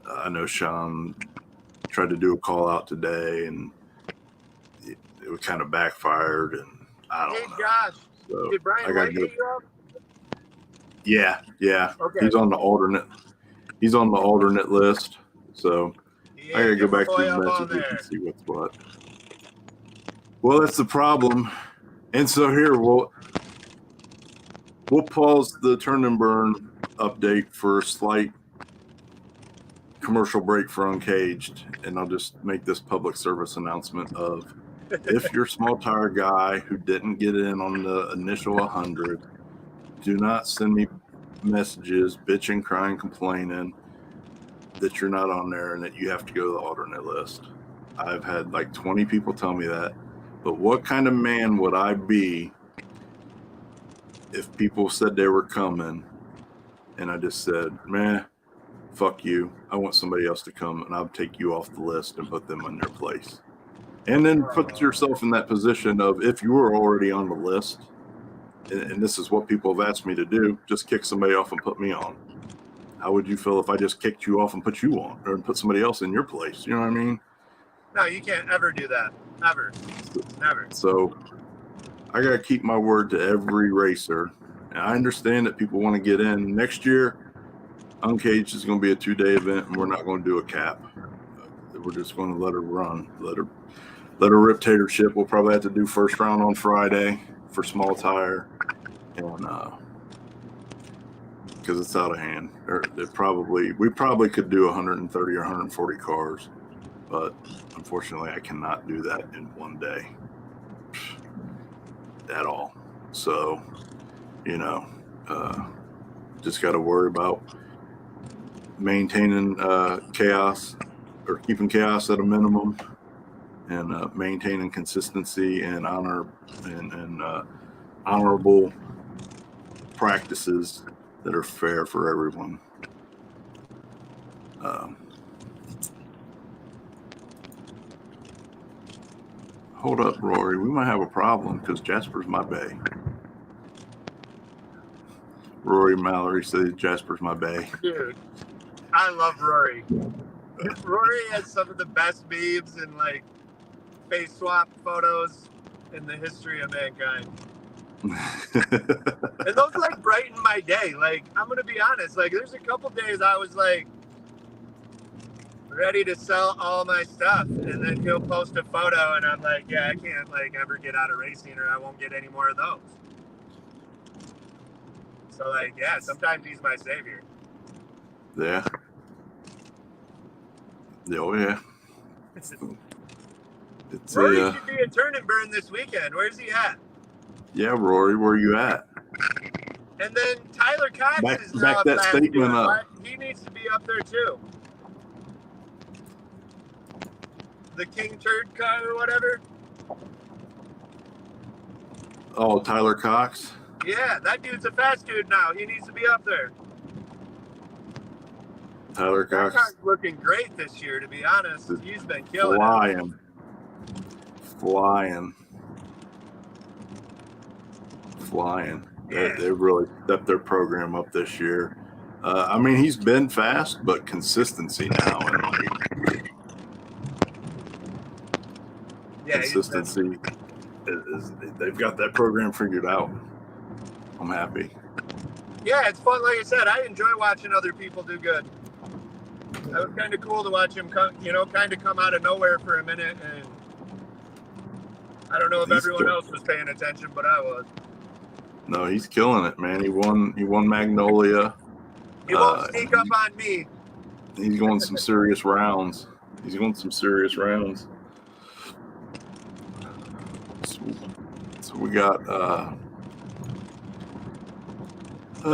I know Sean tried to do a call out today, and it kind of backfired, and I don't know. Josh, so did Brian White hit you up? Yeah. Okay. He's on the alternate list, so I gotta go back through the messages and see what's what. Well, that's the problem, and so here we'll pause the Turn and Burn update for a slight commercial break for Uncaged, and I'll just make this public service announcement of if you're a small tire guy who didn't get in on the initial 100, do not send me messages bitching, crying, complaining that you're not on there and that you have to go to the alternate list. I've had like 20 people tell me that, but what kind of man would I be if people said they were coming and I just said, man, fuck you. I want somebody else to come, and I'll take you off the list and put them in their place. And then put yourself in that position of, if you were already on the list, and this is what people have asked me to do, just kick somebody off and put me on. How would you feel if I just kicked you off and put you on, or put somebody else in your place? You know what I mean? No, you can't ever do that. Never. So I got to keep my word to every racer. And I understand that people want to get in. Next year, Uncaged is going to be a 2-day event, and we're not going to do a cap. We're just going to let her run, let her rip tatership. We'll probably have to do first round on Friday for small tire, and because it's out of hand. We probably could do 130 or 140 cars, but unfortunately, I cannot do that in one day at all. So, just got to worry about maintaining chaos, or keeping chaos at a minimum, and maintaining consistency and honor and honorable practices that are fair for everyone. Hold up, Rory. We might have a problem because Jasper's my bae. Rory Mallory says Jasper's my bae. Dude, I love Rory. Rory has some of the best memes and like face swap photos in the history of mankind. And those like brighten my day. Like, I'm gonna be honest, like there's a couple days I was like ready to sell all my stuff, and then he'll post a photo and I'm like, yeah, I can't like ever get out of racing or I won't get any more of those. So like, yeah, sometimes he's my savior. Yeah. Oh yeah. It's Rory should be at Turn and Burn this weekend. Where's he at? yeah, Rory, where you at? And then Tyler Cox is now back up that last statement year. up. He needs to be up there too. The King Turd car or whatever. Oh, Tyler Cox. Yeah, that dude's a fast dude now. He needs to be up there. Tyler That Cox car's looking great this year, to be honest. He's been killing it. Flying. Yeah. They really stepped their program up this year. I mean, he's been fast, but consistency now, and like Yeah, consistency is they've got that program figured out. I'm happy. Yeah, it's fun. Like I said, I enjoy watching other people do good. That was kind of cool to watch him come, kind of come out of nowhere for a minute. And I don't know if everyone else was paying attention, but I was. No, he's killing it, man. He won Magnolia. He won't sneak up on me. He's going some serious rounds. So we got The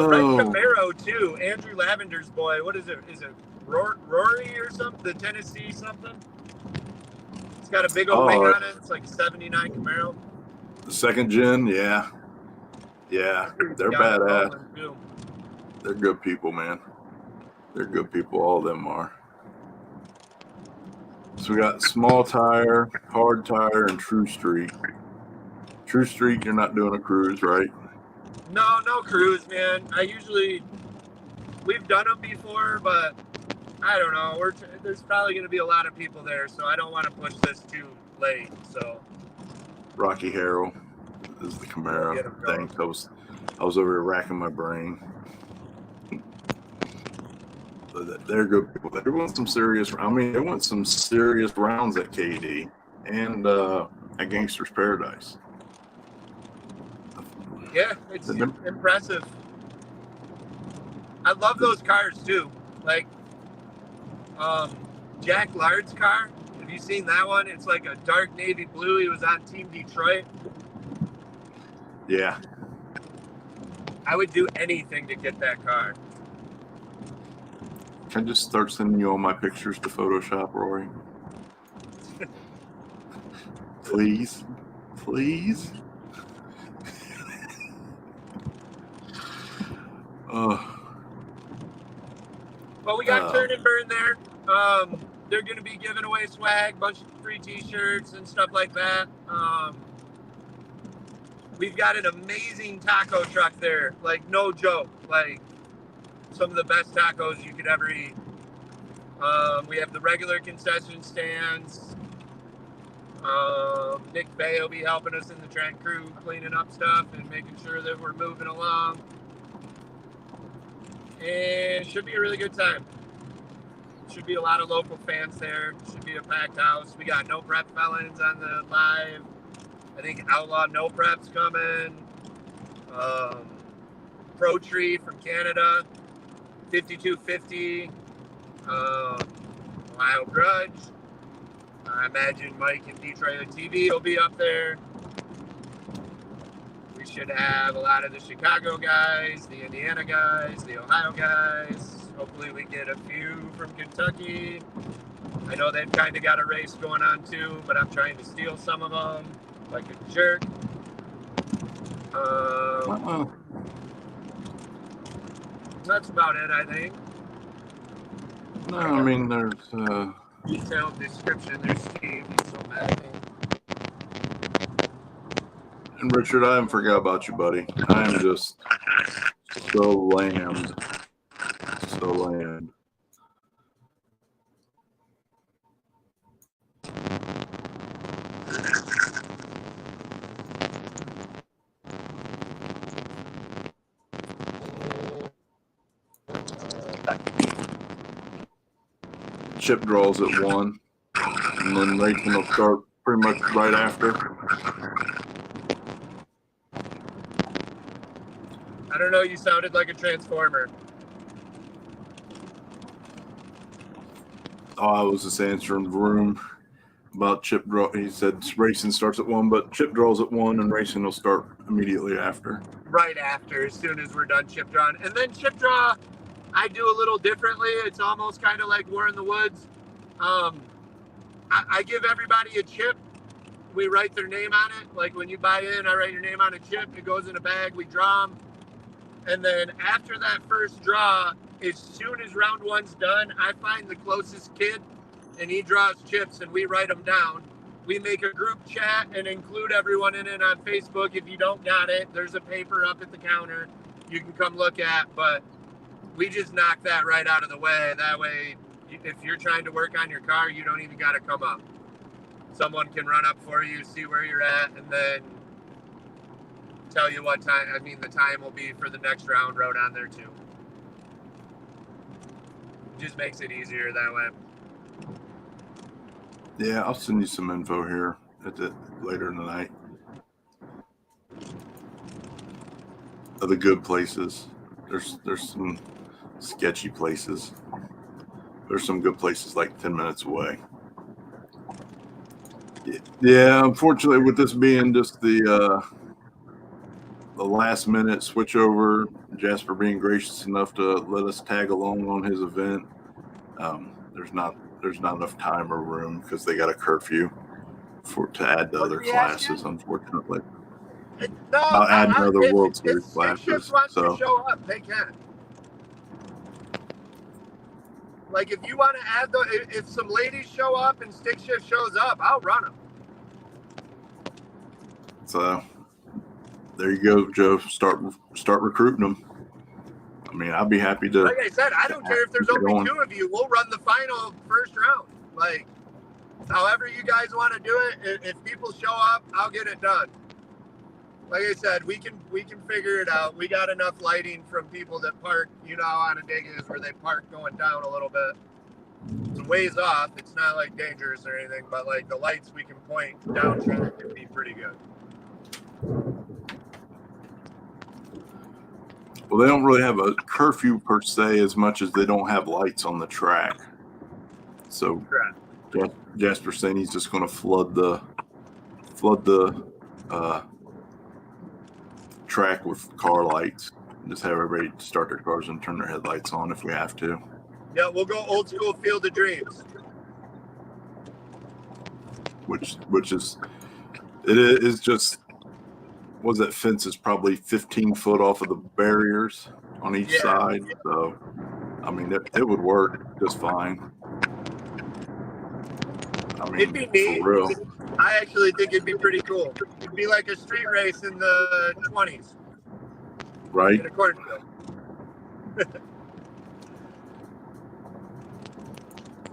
red Camaro too. Andrew Lavender's boy. What is it? Is it Rory or something? The Tennessee something? It's got a big old wing on it. It's like 79 Camaro. The second gen, yeah. They're badass. They're good people, man. They're good people. All of them are. So we got small tire, hard tire, and True Street. True Street, you're not doing a cruise, right? No cruise, man. We've done them before, but I don't know. There's probably going to be a lot of people there, so I don't want to push this too late. So Rocky Harrell is the Camaro. Thanks. I was over here racking my brain. They're good people. They want some serious. I mean, they want some serious rounds at KD and at Gangster's Paradise. Yeah, it's impressive. I love those cars too. Like Jack Lard's car. Have you seen that one? It's like a dark navy blue. He was on Team Detroit. Yeah. I would do anything to get that car. Can I just start sending you all my pictures to Photoshop, Rory? Please. Well, we got Turn and Burn there. They're going to be giving away swag, bunch of free T-shirts and stuff like that. We've got an amazing taco truck there, like no joke, like some of the best tacos you could ever eat. We have the regular concession stands. Nick Bay will be helping us in the track crew, cleaning up stuff and making sure that we're moving along. And it should be a really good time. Should be a lot of local fans there. Should be a packed house. We got No Prep Felons on the live. I think Outlaw No Prep's coming. Pro Tree from Canada. 5250. Ohio Grudge. I imagine Mike and Detroit TV will be up there. We should have a lot of the Chicago guys, the Indiana guys, the Ohio guys. Hopefully we get a few from Kentucky. I know they've kind of got a race going on too, but I'm trying to steal some of them like a jerk. That's about it, I think. No, I mean, there's detailed description. There's Steve. He's so mad at me. And Richard, I haven't forgot about you, buddy. I am just so lammed. So lammed. Chip draws at 1, and then racing will start pretty much right after. I don't know. You sounded like a transformer. Oh, I was just answering the room about chip draw. He said racing starts at 1, but chip draws at 1, and racing will start immediately after. Right after, as soon as we're done chip drawing. And then chip draw, I do a little differently. It's almost kind of like War in the Woods. I give everybody a chip. We write their name on it. Like when you buy in, I write your name on a chip. It goes in a bag. We draw them. And then after that first draw, as soon as round 1's done, I find the closest kid and he draws chips and we write them down. We make a group chat and include everyone in it on Facebook. If you don't got it, there's a paper up at the counter you can come look at. But we just knock that right out of the way. That way, if you're trying to work on your car, you don't even got to come up. Someone can run up for you, see where you're at, and then tell you what time, the time will be for the next round wrote on there too. Just makes it easier that way. Yeah, I'll send you some info here later in the night of the good places. There's some sketchy places. There's some good places like 10 minutes away. Yeah, unfortunately, with this being just the last minute switch over, Jasper being gracious enough to let us tag along on his event, there's not enough time or room because they got a curfew to add to other classes, unfortunately. No, I'll add another World Series if classes. Stick Shift wants So to show up, they can. Like if you want to add if some ladies show up and Stick Shift shows up, I'll run them. So there you go, Joe. Start recruiting them. I mean, I'd be happy to. Like I said, I don't care if there's only 2 of you. We'll run the final first round. Like, however you guys want to do it. If people show up, I'll get it done. Like I said, we can figure it out. We got enough lighting from people that park. You know how Onondaga is where they park going down a little bit. It's a ways off. It's not like dangerous or anything, but like the lights we can point down track can be pretty good. Well, they don't really have a curfew per se as much as they don't have lights on the track. So Jasper's saying he's just going to flood the track with car lights. Just have everybody start their cars and turn their headlights on if we have to. Yeah, we'll go old school Field of Dreams. Which is just. Was that fence is probably 15 foot off of the barriers on each side. So, I mean, it would work just fine. I mean, it'd be neat. for real. I actually think it'd be pretty cool. It'd be like a street race in the 20s. Right? In a cornfield.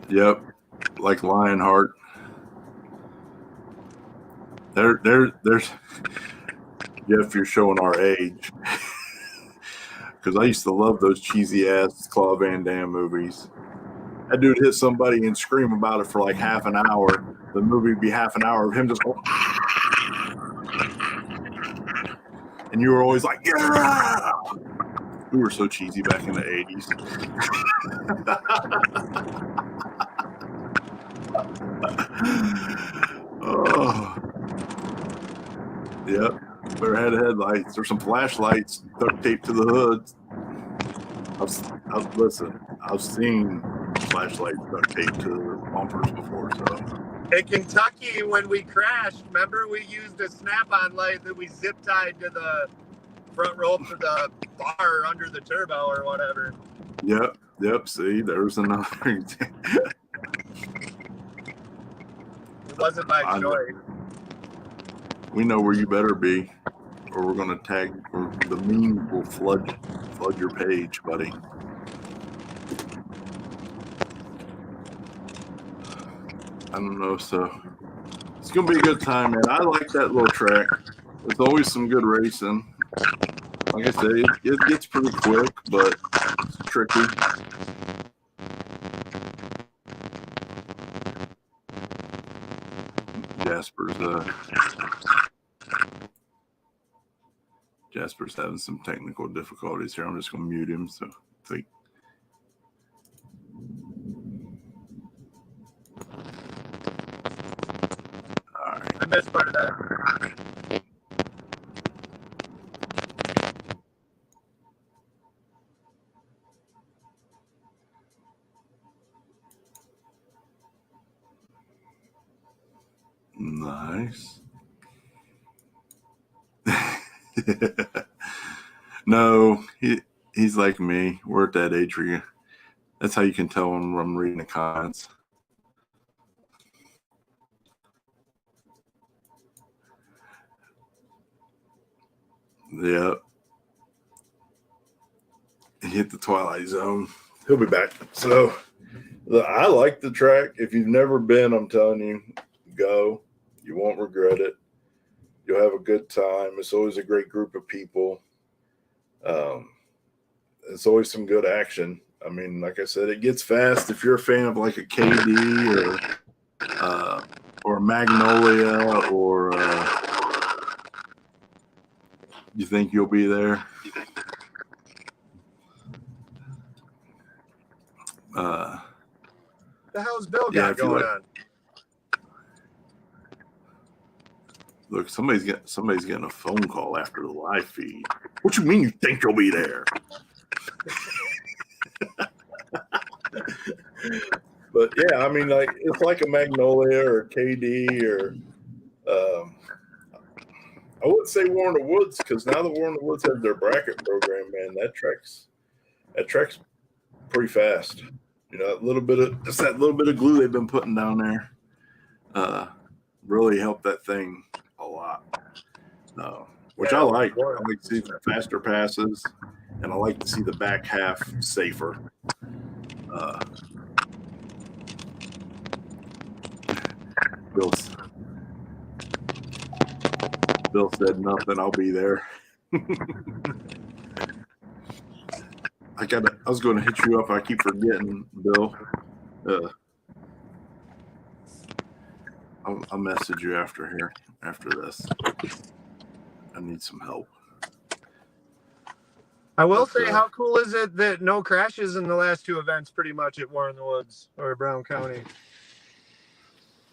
Yep. Like Lionheart. There's Jeff, you're showing our age. Because I used to love those cheesy ass Claude Van Damme movies. That dude hit somebody and scream about it for like half an hour. The movie would be half an hour of him just going. And you were always like, yeah! We were so cheesy back in the 80s. Oh. Yep. Better had headlights. There's some flashlights duct taped to the hoods. I've seen flashlights duct taped to the bumpers before. So in Kentucky, when we crashed, remember we used a snap-on light that we zip tied to the front rope of the bar under the turbo or whatever. Yep. See, there's another. It wasn't by choice. We know where you better be. or we're gonna tag, or the meme will flood your page, buddy. I don't know, so it's gonna be a good time, man. I like that little track. There's always some good racing. Like I said, it gets pretty quick, but it's tricky. Jasper's having some technical difficulties here. I'm just gonna mute him. So think. All right. I missed part of that. Nice. No, he's like me. We're at that age where that's how you can tell when I'm reading the comments. Yep. He hit the Twilight Zone. He'll be back. So I like the track. If you've never been, I'm telling you, go. You won't regret it. You'll have a good time. It's always a great group of people. It's always some good action. I mean, like I said, it gets fast. If you're a fan of like a KD or Magnolia, or you think you'll be there? The hell's Bill got going on? Look, somebody's getting a phone call after the live feed. What you mean you think you'll be there? But yeah, I mean, like it's like a Magnolia or a KD or I wouldn't say War in the Woods, because now that War in the Woods has their bracket program, man, that track's pretty fast. You know, that little bit of glue they've been putting down there really helped that thing a lot. Which I like. I like to see the faster passes, and I like to see the back half safer. Bill said nothing. I'll be there. I was going to hit you up. I keep forgetting, Bill. I'll message you after this. I need some help. I will say, how cool is it that no crashes in the last two events, pretty much at War in the Woods or Brown County?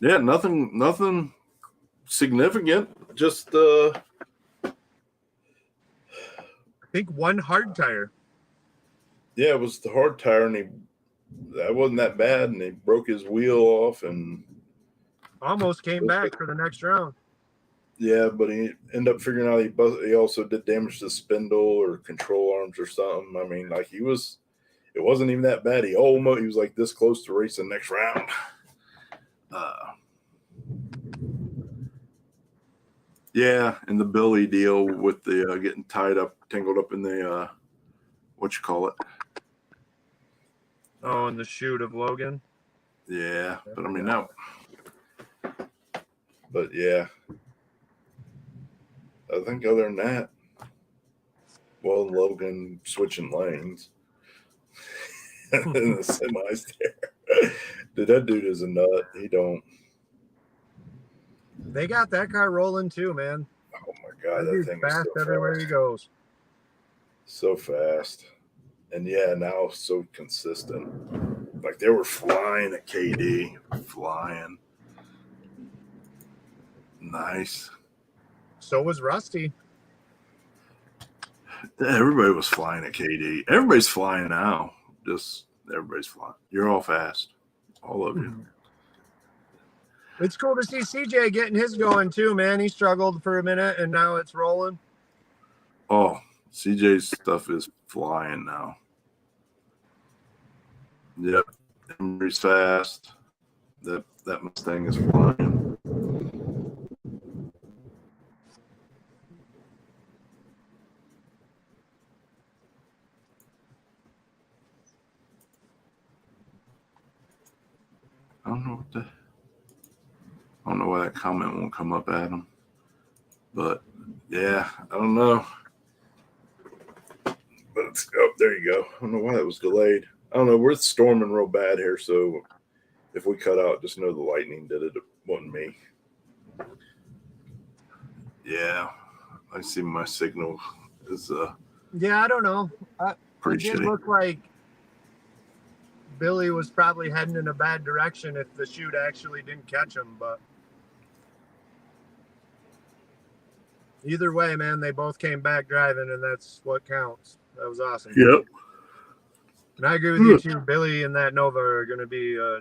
Yeah, nothing significant. Just I think one hard tire. Yeah, it was the hard tire, and that wasn't that bad, and he broke his wheel off and almost came back for the next round. Yeah, but he ended up figuring out he also did damage to the spindle or control arms or something. I mean, like it wasn't even that bad. He was like this close to race the next round. Yeah, and the Billy deal with the getting tangled up in the what you call it? Oh, in the chute of Logan. Yeah, but I mean no. But yeah. I think other than that, well, Logan switching lanes and the semis there. Dude, that dude is a nut. He don't. They got that car rolling too, man. Oh my god, that thing fast is so everywhere fast. he goes. So fast, and yeah, now so consistent. Like they were flying at KD, flying. Nice. So was Rusty. Everybody was flying at KD. Everybody's flying now. Just everybody's flying. You're all fast. All of you. It's cool to see CJ getting his going too, man. He struggled for a minute and now it's rolling. Oh, CJ's stuff is flying now. Yep. Emery's fast. That Mustang is flying. don't know I don't know why that comment won't come up, Adam. But yeah, I don't know. But it's, oh, there you go. I don't know why that was delayed. I don't know. We're storming real bad here, so if we cut out, just know the lightning did it. It wasn't me. Yeah, I see my signal is Yeah, I don't know. It pretty did shitty. look like Billy was probably heading in a bad direction if the chute actually didn't catch him. But either way, man, they both came back driving, and that's what counts. That was awesome. Yep. And I agree with you too. Billy and that Nova are going to be a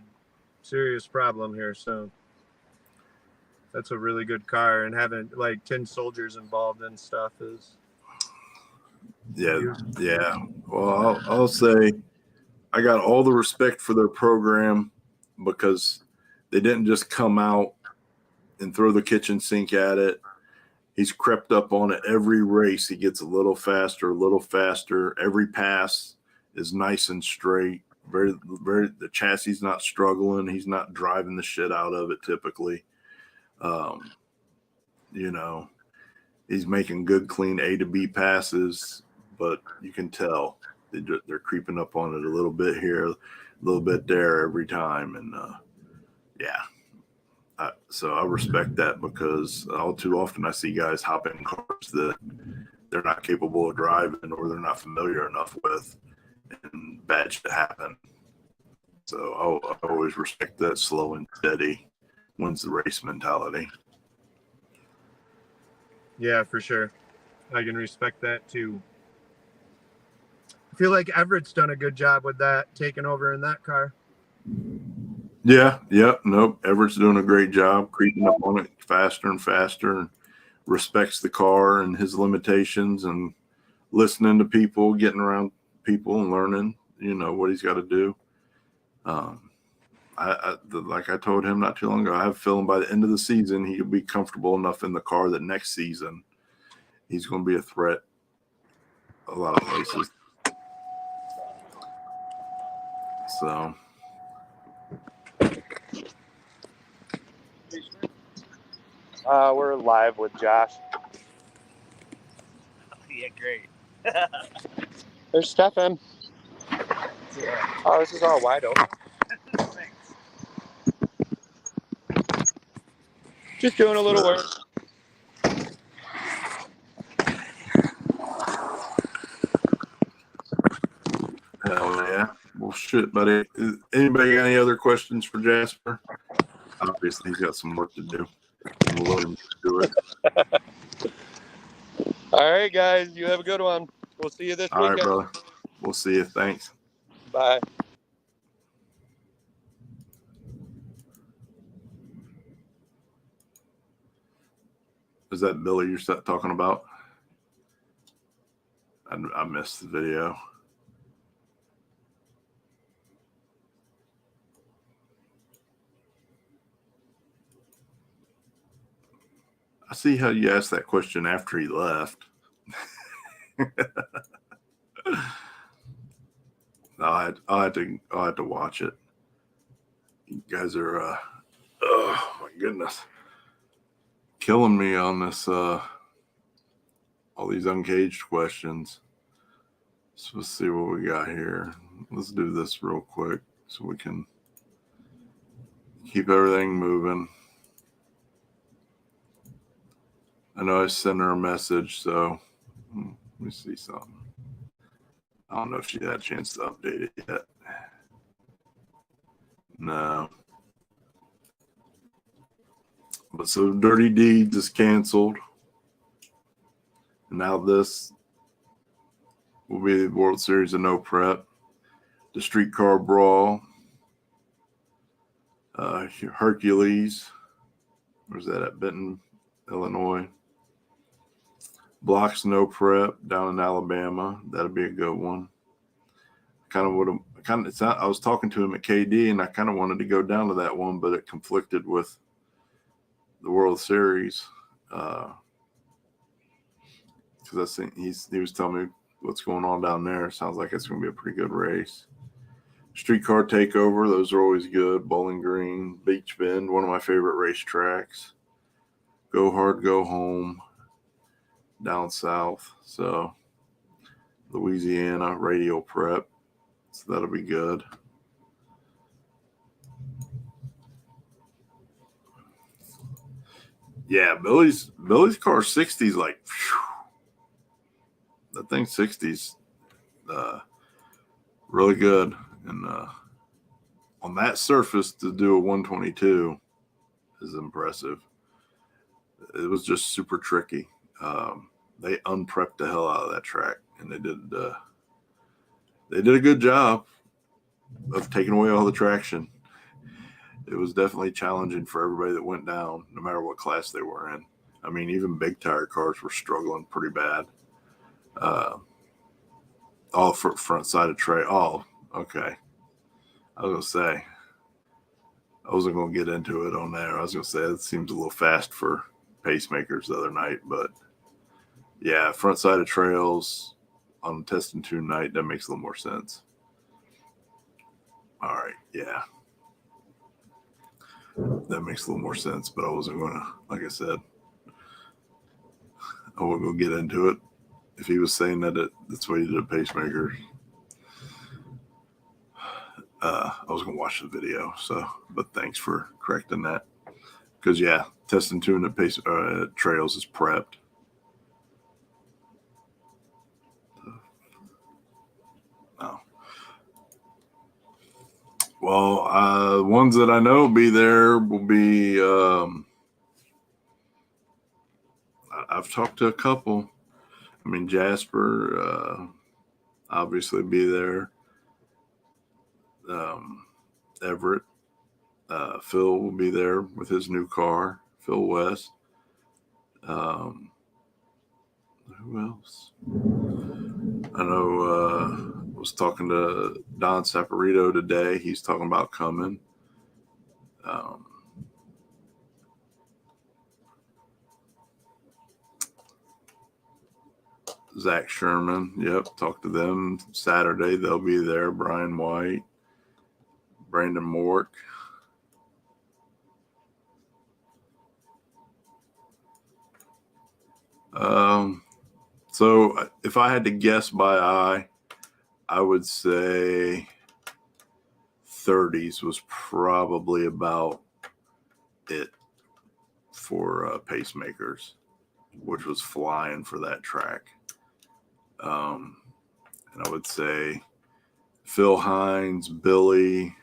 serious problem here soon. That's a really good car, and having like 10 soldiers involved and stuff is. Yeah. Well, I'll say I got all the respect for their program because they didn't just come out and throw the kitchen sink at it. He's crept up on it every race. He gets a little faster. Every pass is nice and straight. The chassis is not struggling. He's not driving the shit out of it typically. You know, he's making good, clean A to B passes, but you can tell they're creeping up on it a little bit here, a little bit there every time. And so I respect that because all too often I see guys hop in cars that they're not capable of driving or they're not familiar enough with, and bad shit happen. So I always respect that slow and steady wins the race mentality. Yeah, for sure. I can respect that too. I feel like Everett's done a good job with that, taking over in that car. Yeah. Nope. Everett's doing a great job creeping up on it faster and faster and respects the car and his limitations and listening to people, getting around people and learning, what he's got to do. Like I told him not too long ago, I have a feeling by the end of the season, he'll be comfortable enough in the car that next season he's going to be a threat a lot of places. So. We're live with Josh. Yeah, great. There's Stefan. Yeah. Oh, this is all wide open. Thanks. Just doing a little work. Hell yeah. Well, shit, buddy. Anybody got any other questions for Jasper? Obviously, he's got some work to do. We'll let him do it. All right, guys. You have a good one. We'll see you this All right, weekend. brother. We'll see you. Thanks. Bye. Is that Billy you're talking about? I missed the video. I see how you asked that question after he left. I'll have to watch it. You guys are oh my goodness, killing me on this all these uncaged questions. So let's see what we got here. Let's do this real quick so we can keep everything moving. I know I sent her a message, so let me see something. I don't know if she had a chance to update it yet. No. But so Dirty Deeds is canceled. And now this will be the World Series of No Prep. The Streetcar Brawl. Hercules. Where's that at? Benton, Illinois. Blocks No Prep down in Alabama. That'll be a good one. I was talking to him at KD, and I kind of wanted to go down to that one, but it conflicted with the World Series. Because I think he was telling me what's going on down there. Sounds like it's going to be a pretty good race. Streetcar Takeover, those are always good. Bowling Green, Beach Bend, one of my favorite racetracks. Go Hard, Go Home, down south. So Louisiana, Radio Prep. So that'll be good. Yeah, Billy's car 60's like, phew. That thing 60's really good. And on that surface to do a 122 is impressive. It was just super tricky. They unprepped the hell out of that track, and they did a good job of taking away all the traction. It was definitely challenging for everybody that went down, no matter what class they were in. I mean, even big tire cars were struggling pretty bad. All front side of tray. Oh, okay. I was going to say, I wasn't going to get into it on there. I was going to say it seems a little fast for pacemakers the other night, but yeah, front side of trails on test and tune night, that makes a little more sense. All right, yeah. That makes a little more sense, but I wasn't going to, like I said, I wasn't going to get into it. If he was saying that's what he did a pacemaker, I was going to watch the video. So, but thanks for correcting that. Because, yeah, test and tune at trails is prepped. Oh. Well, ones that I know will be there will be, I've talked to a couple. I mean, Jasper, obviously be there. Everett, Phil will be there with his new car. Phil West. Who else? I know. Was talking to Don Saporito today. He's talking about coming. Zach Sherman. Yep. Talked to them Saturday. They'll be there. Brian White. Brandon Mork. So if I had to guess by eye, I would say 30s was probably about it for pacemakers, which was flying for that track. And I would say Phil Hines, Billy,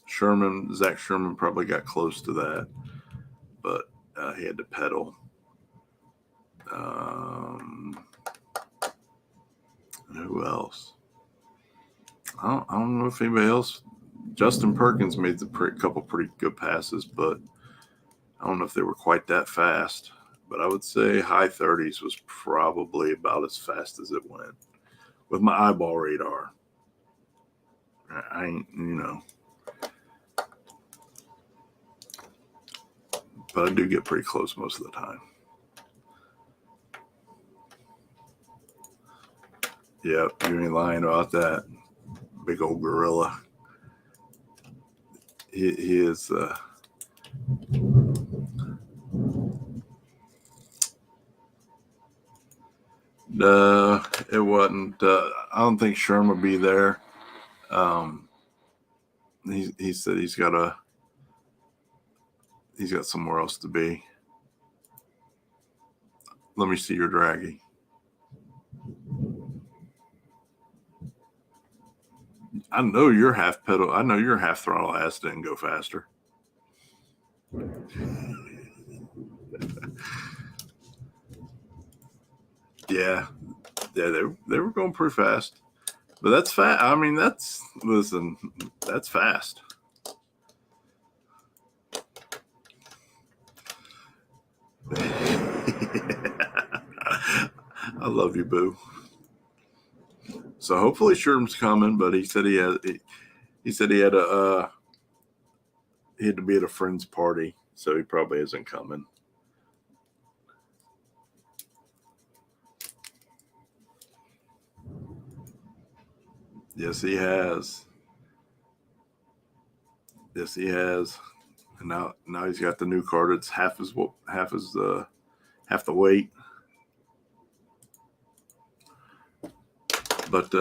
Sherman, Zach Sherman probably got close to that, but he had to pedal. Who else? I don't know if anybody else. Justin Perkins made a couple pretty good passes, but I don't know if they were quite that fast. But I would say high 30s was probably about as fast as it went with my eyeball radar. I ain't, but I do get pretty close most of the time. Yep, you ain't lying about that. Big old gorilla. He is. It wasn't. I don't think Sherm would be there. He said he's got somewhere else to be. Let me see your draggy. I know your half pedal. I know your half throttle ass didn't go faster. Yeah, they were going pretty fast, but that's fast. I mean, that's fast. I love you, boo. So hopefully Sherm's coming, but he said he had to be at a friend's party, so he probably isn't coming. Yes, he has. Yes, he has. And now he's got the new car that's half the weight. But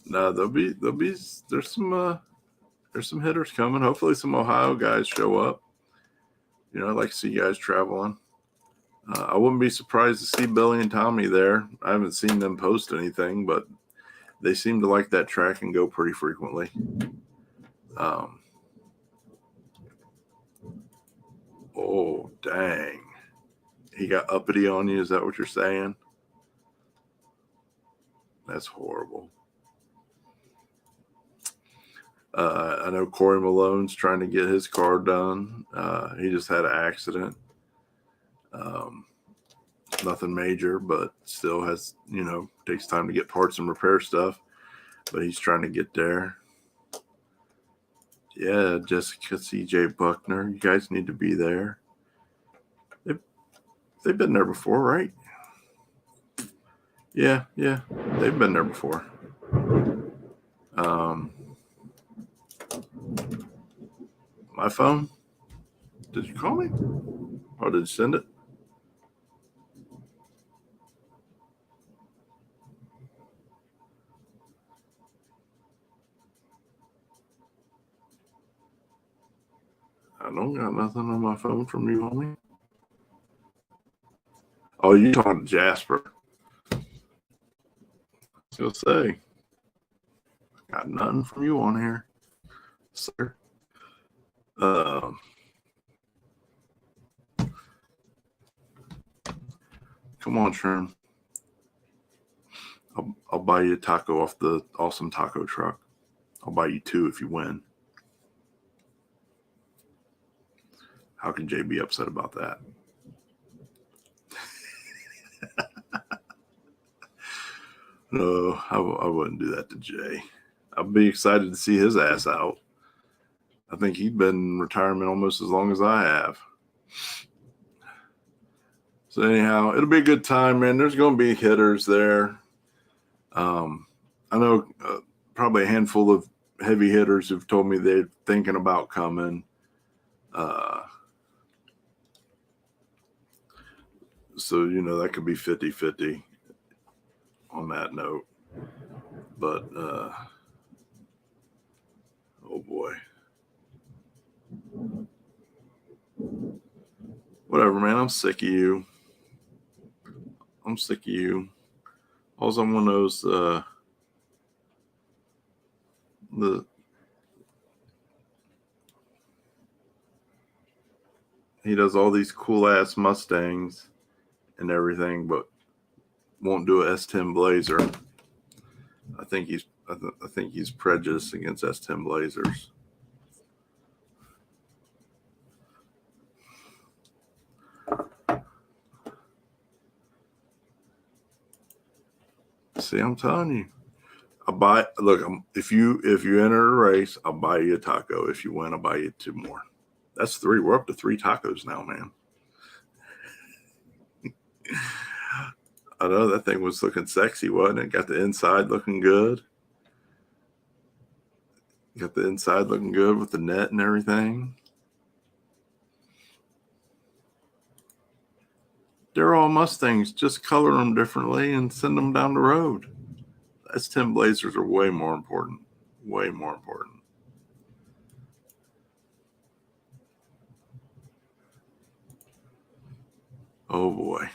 no, there's some hitters coming. Hopefully, some Ohio guys show up. I'd like to see you guys traveling. I wouldn't be surprised to see Billy and Tommy there. I haven't seen them post anything, but they seem to like that track and go pretty frequently. Oh, dang. He got uppity on you. Is that what you're saying? That's horrible. I know Corey Malone's trying to get his car done. He just had an accident. Nothing major, but still has, takes time to get parts and repair stuff. But he's trying to get there. Yeah, Jessica CJ Buckner. You guys need to be there. They've been there before, right? Yeah, they've been there before. My phone? Did you call me? Or did you send it? I don't got nothing on my phone from you, homie. Oh, you talking to Jasper? I was gonna say, got nothing from you on here, sir. Come on, Sherm. I'll buy you a taco off the awesome taco truck. I'll buy you 2 if you win. How can Jay be upset about that? No, I wouldn't do that to Jay. I'd be excited to see his ass out. I think he's been in retirement almost as long as I have. So anyhow, it'll be a good time, man. There's going to be hitters there. I know probably a handful of heavy hitters who've told me they're thinking about coming. So, that could be 50-50 on that note. But, oh boy. Whatever, man. I'm sick of you. All someone knows, he does all these cool ass Mustangs and everything, but won't do a S10 Blazer. I think he's prejudiced against S10 Blazers. See, I'm telling you. If you enter a race, I'll buy you a taco. If you win, I'll buy you 2 more. That's 3. We're up to 3 tacos now, man. I know that thing was looking sexy, wasn't it? Got the inside looking good. Got the inside looking good with the net and everything. They're all Mustangs. Just color them differently and send them down the road. S10 Blazers are way more important. Way more important. Oh boy.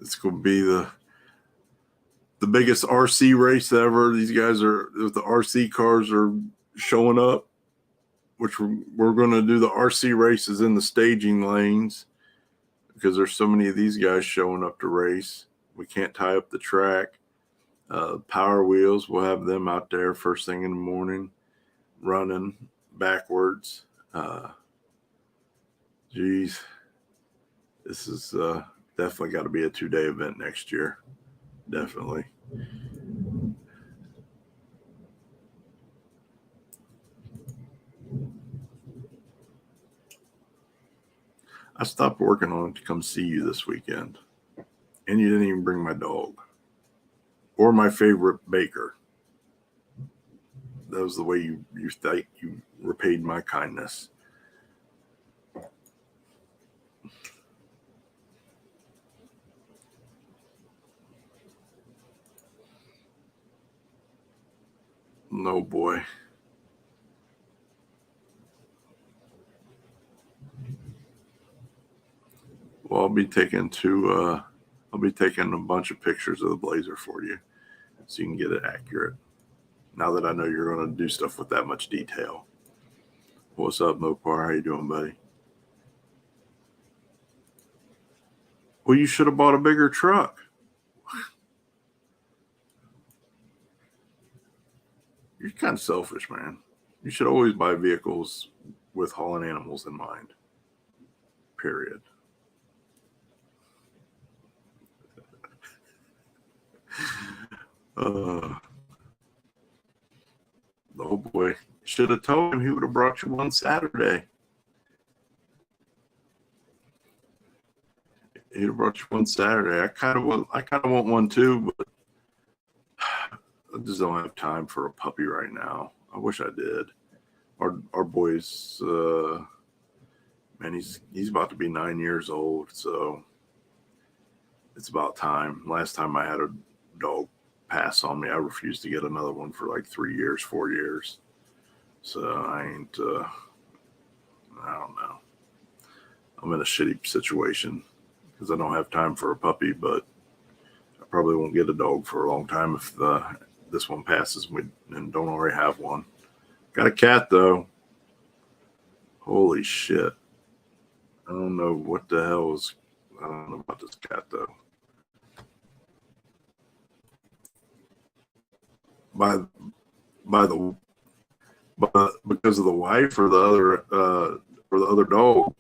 It's going to be the biggest RC race ever. These guys the RC cars are showing up, which we're going to do the RC races in the staging lanes because there's so many of these guys showing up to race. We can't tie up the track. Power wheels, we'll have them out there first thing in the morning running backwards. Geez, this is definitely got to be a 2-day event next year. Definitely. I stopped working on it to come see you this weekend. And you didn't even bring my dog. or my favorite baker. That was the way you repaid my kindness. No boy. Well, I'll be taking a bunch of pictures of the Blazer for you so you can get it accurate. Now that I know you're going to do stuff with that much detail. What's up, Mopar? How you doing, buddy? Well, you should have bought a bigger truck. You're kind of selfish, man. You should always buy vehicles with hauling animals in mind. Period. Oh boy. Should have told him he would have brought you one Saturday. He'd have brought you one Saturday. I kind of want one too, but I just don't have time for a puppy right now. I wish I did. Our boy's man, he's about to be 9 years old, so it's about time. Last time I had a dog pass on me, I refused to get another one for like 3 years, 4 years. So I don't know. I'm in a shitty situation because I don't have time for a puppy, but I probably won't get a dog for a long time if this one passes and don't already have one. Got a cat though. Holy shit. I don't know what the hell is. I don't know about this cat though. Because of the wife or the other dog.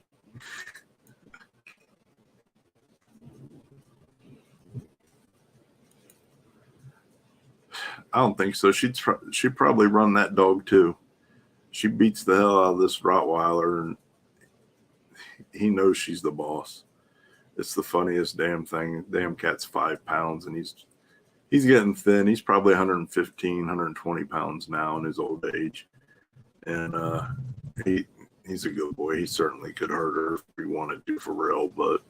I don't think so. She'd probably run that dog too. She beats the hell out of this Rottweiler, and he knows she's the boss. It's the funniest damn thing. Damn cat's 5 pounds, and he's getting thin. He's probably 115, 120 pounds now in his old age, and he's a good boy. He certainly could hurt her if he wanted to for real, but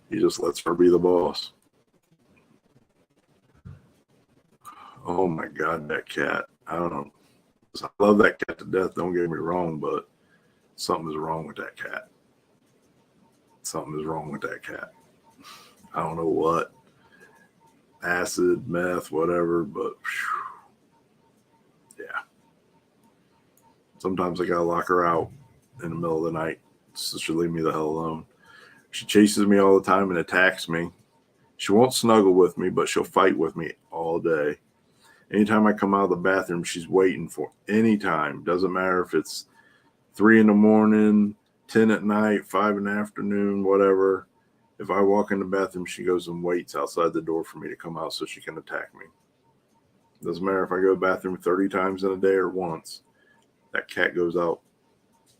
he just lets her be the boss. Oh my God, that cat. I don't know. I love that cat to death, don't get me wrong, but something is wrong with that cat. Something is wrong with that cat. I don't know what. Acid, meth, whatever, but whew, yeah. Sometimes I gotta lock her out in the middle of the night so she'll leave me the hell alone. She chases me all the time and attacks me. She won't snuggle with me, but she'll fight with me all day. Anytime I come out of the bathroom, she's waiting for anytime. Doesn't matter if it's 3 in the morning, 10 at night, 5 in the afternoon, whatever. If I walk in the bathroom, she goes and waits outside the door for me to come out so she can attack me. Doesn't matter if I go to the bathroom 30 times in a day or once. That cat goes out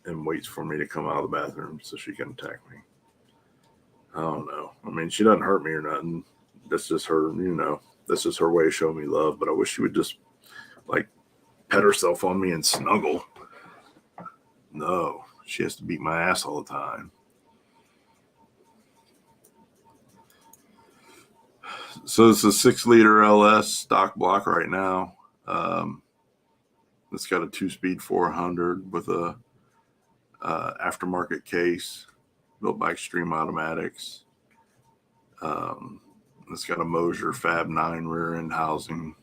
and waits for me to come out of the bathroom so she can attack me. I don't know. I mean, she doesn't hurt me or nothing. That's just her, that's just her way of showing me love. But I wish she would just like pet herself on me and snuggle. No, she has to beat my ass all the time. So it's a 6-liter LS stock block right now. It's got a 2-speed 400 with a aftermarket case built by Extreme Automatics. It's got a Mosier Fab 9 rear end housing.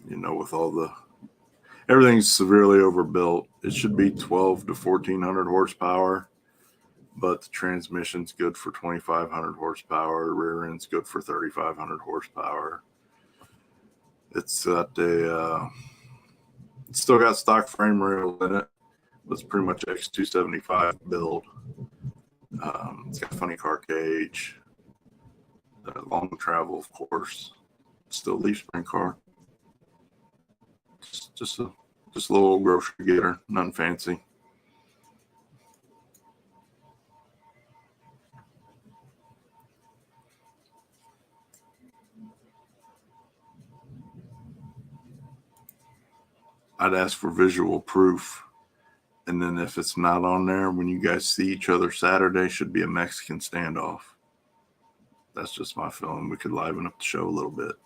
With everything's severely overbuilt. It should be 12 to 1400 horsepower, but the transmission's good for 2500 horsepower. The rear end's good for 3500 horsepower. It's still got stock frame rails in it. It's pretty much X275 build. It's got a funny car cage, long travel, of course. Still leaf spring car. Just a little grocery getter, nothing fancy. I'd ask for visual proof. And then if it's not on there, when you guys see each other Saturday, should be a Mexican standoff. That's just my feeling. We could liven up the show a little bit.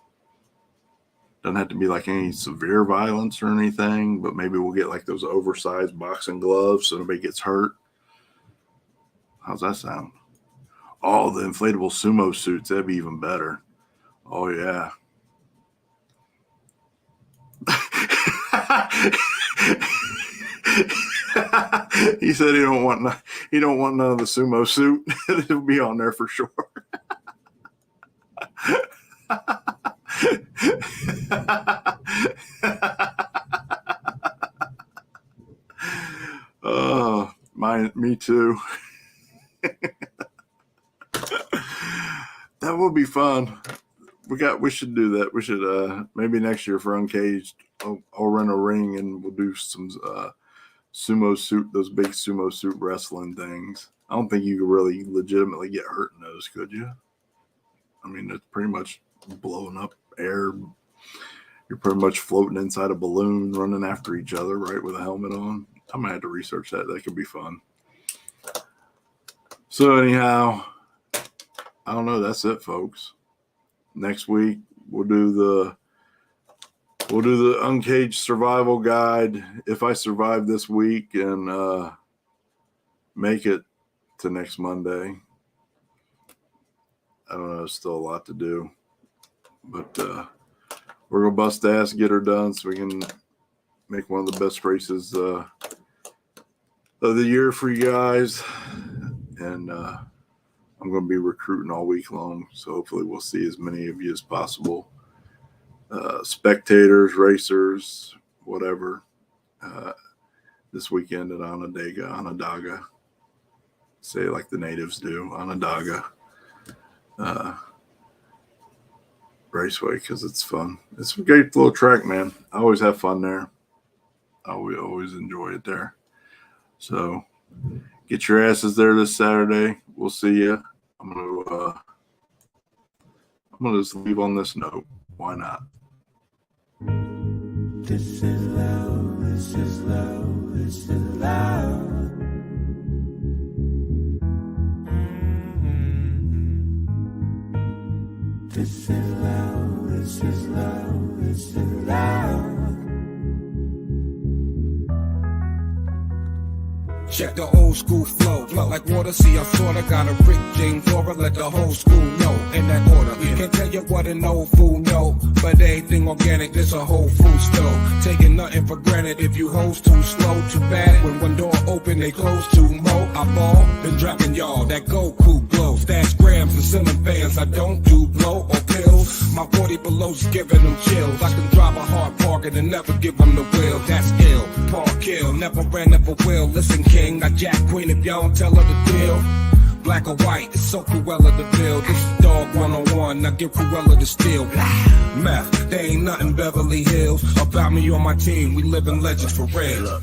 Doesn't have to be like any severe violence or anything, but maybe we'll get like those oversized boxing gloves so nobody gets hurt. How's that sound? Oh, the inflatable sumo suits. That'd be even better. Oh, yeah. He said he don't want none of the sumo suit. It'll be on there for sure. Oh, me too. That would be fun. We should do that. We should maybe next year for Uncaged, I'll rent a ring and we'll do some sumo suit, those big sumo suit wrestling things. I don't think you could really legitimately get hurt in those, could you? I mean, it's pretty much blowing up air. You're pretty much floating inside a balloon, running after each other, right, with a helmet on. I might have to research that. That could be fun. So anyhow, I don't know. That's it, folks. Next week we'll do the Uncaged survival guide. If I survive this week and make it to next Monday, I don't know. There's still a lot to do, but we're gonna bust ass, get her done, so we can make one of the best races of the year for you guys. And I'm gonna be recruiting all week long, so hopefully we'll see as many of you as possible. Spectators, racers, whatever, this weekend at Onondaga. Say it like the natives do, Onondaga Raceway, because it's fun. It's a great little track, man. I always have fun there. We always enjoy it there. So get your asses there this Saturday. We'll see you. I'm gonna just leave on this note. Why not? This is love, this is love, this is love. This is love, this is love, this is love. Check the old school flow like water. See, I sorta got a Rick James aura. Let the whole school know in that order. Can't tell you what an old fool know, but everything organic, this a whole food store. Taking nothing for granted. If you hoes too slow, too bad. When one door open, they close too mo. I ball, been dropping y'all that Goku glow. Stash grams and ceiling fans. I don't do blow or pills. My 40 below's giving them chills. I can drive a hard bargain and never give them the will. That's ill. Park kill, never ran, never will. Listen, King, I jack Queen if y'all don't tell her the deal. Black or white, it's so Cruella to build. This is dog 101, now give Cruella the steel. Meth, there ain't nothing Beverly Hills about me or my team. We living legends for real.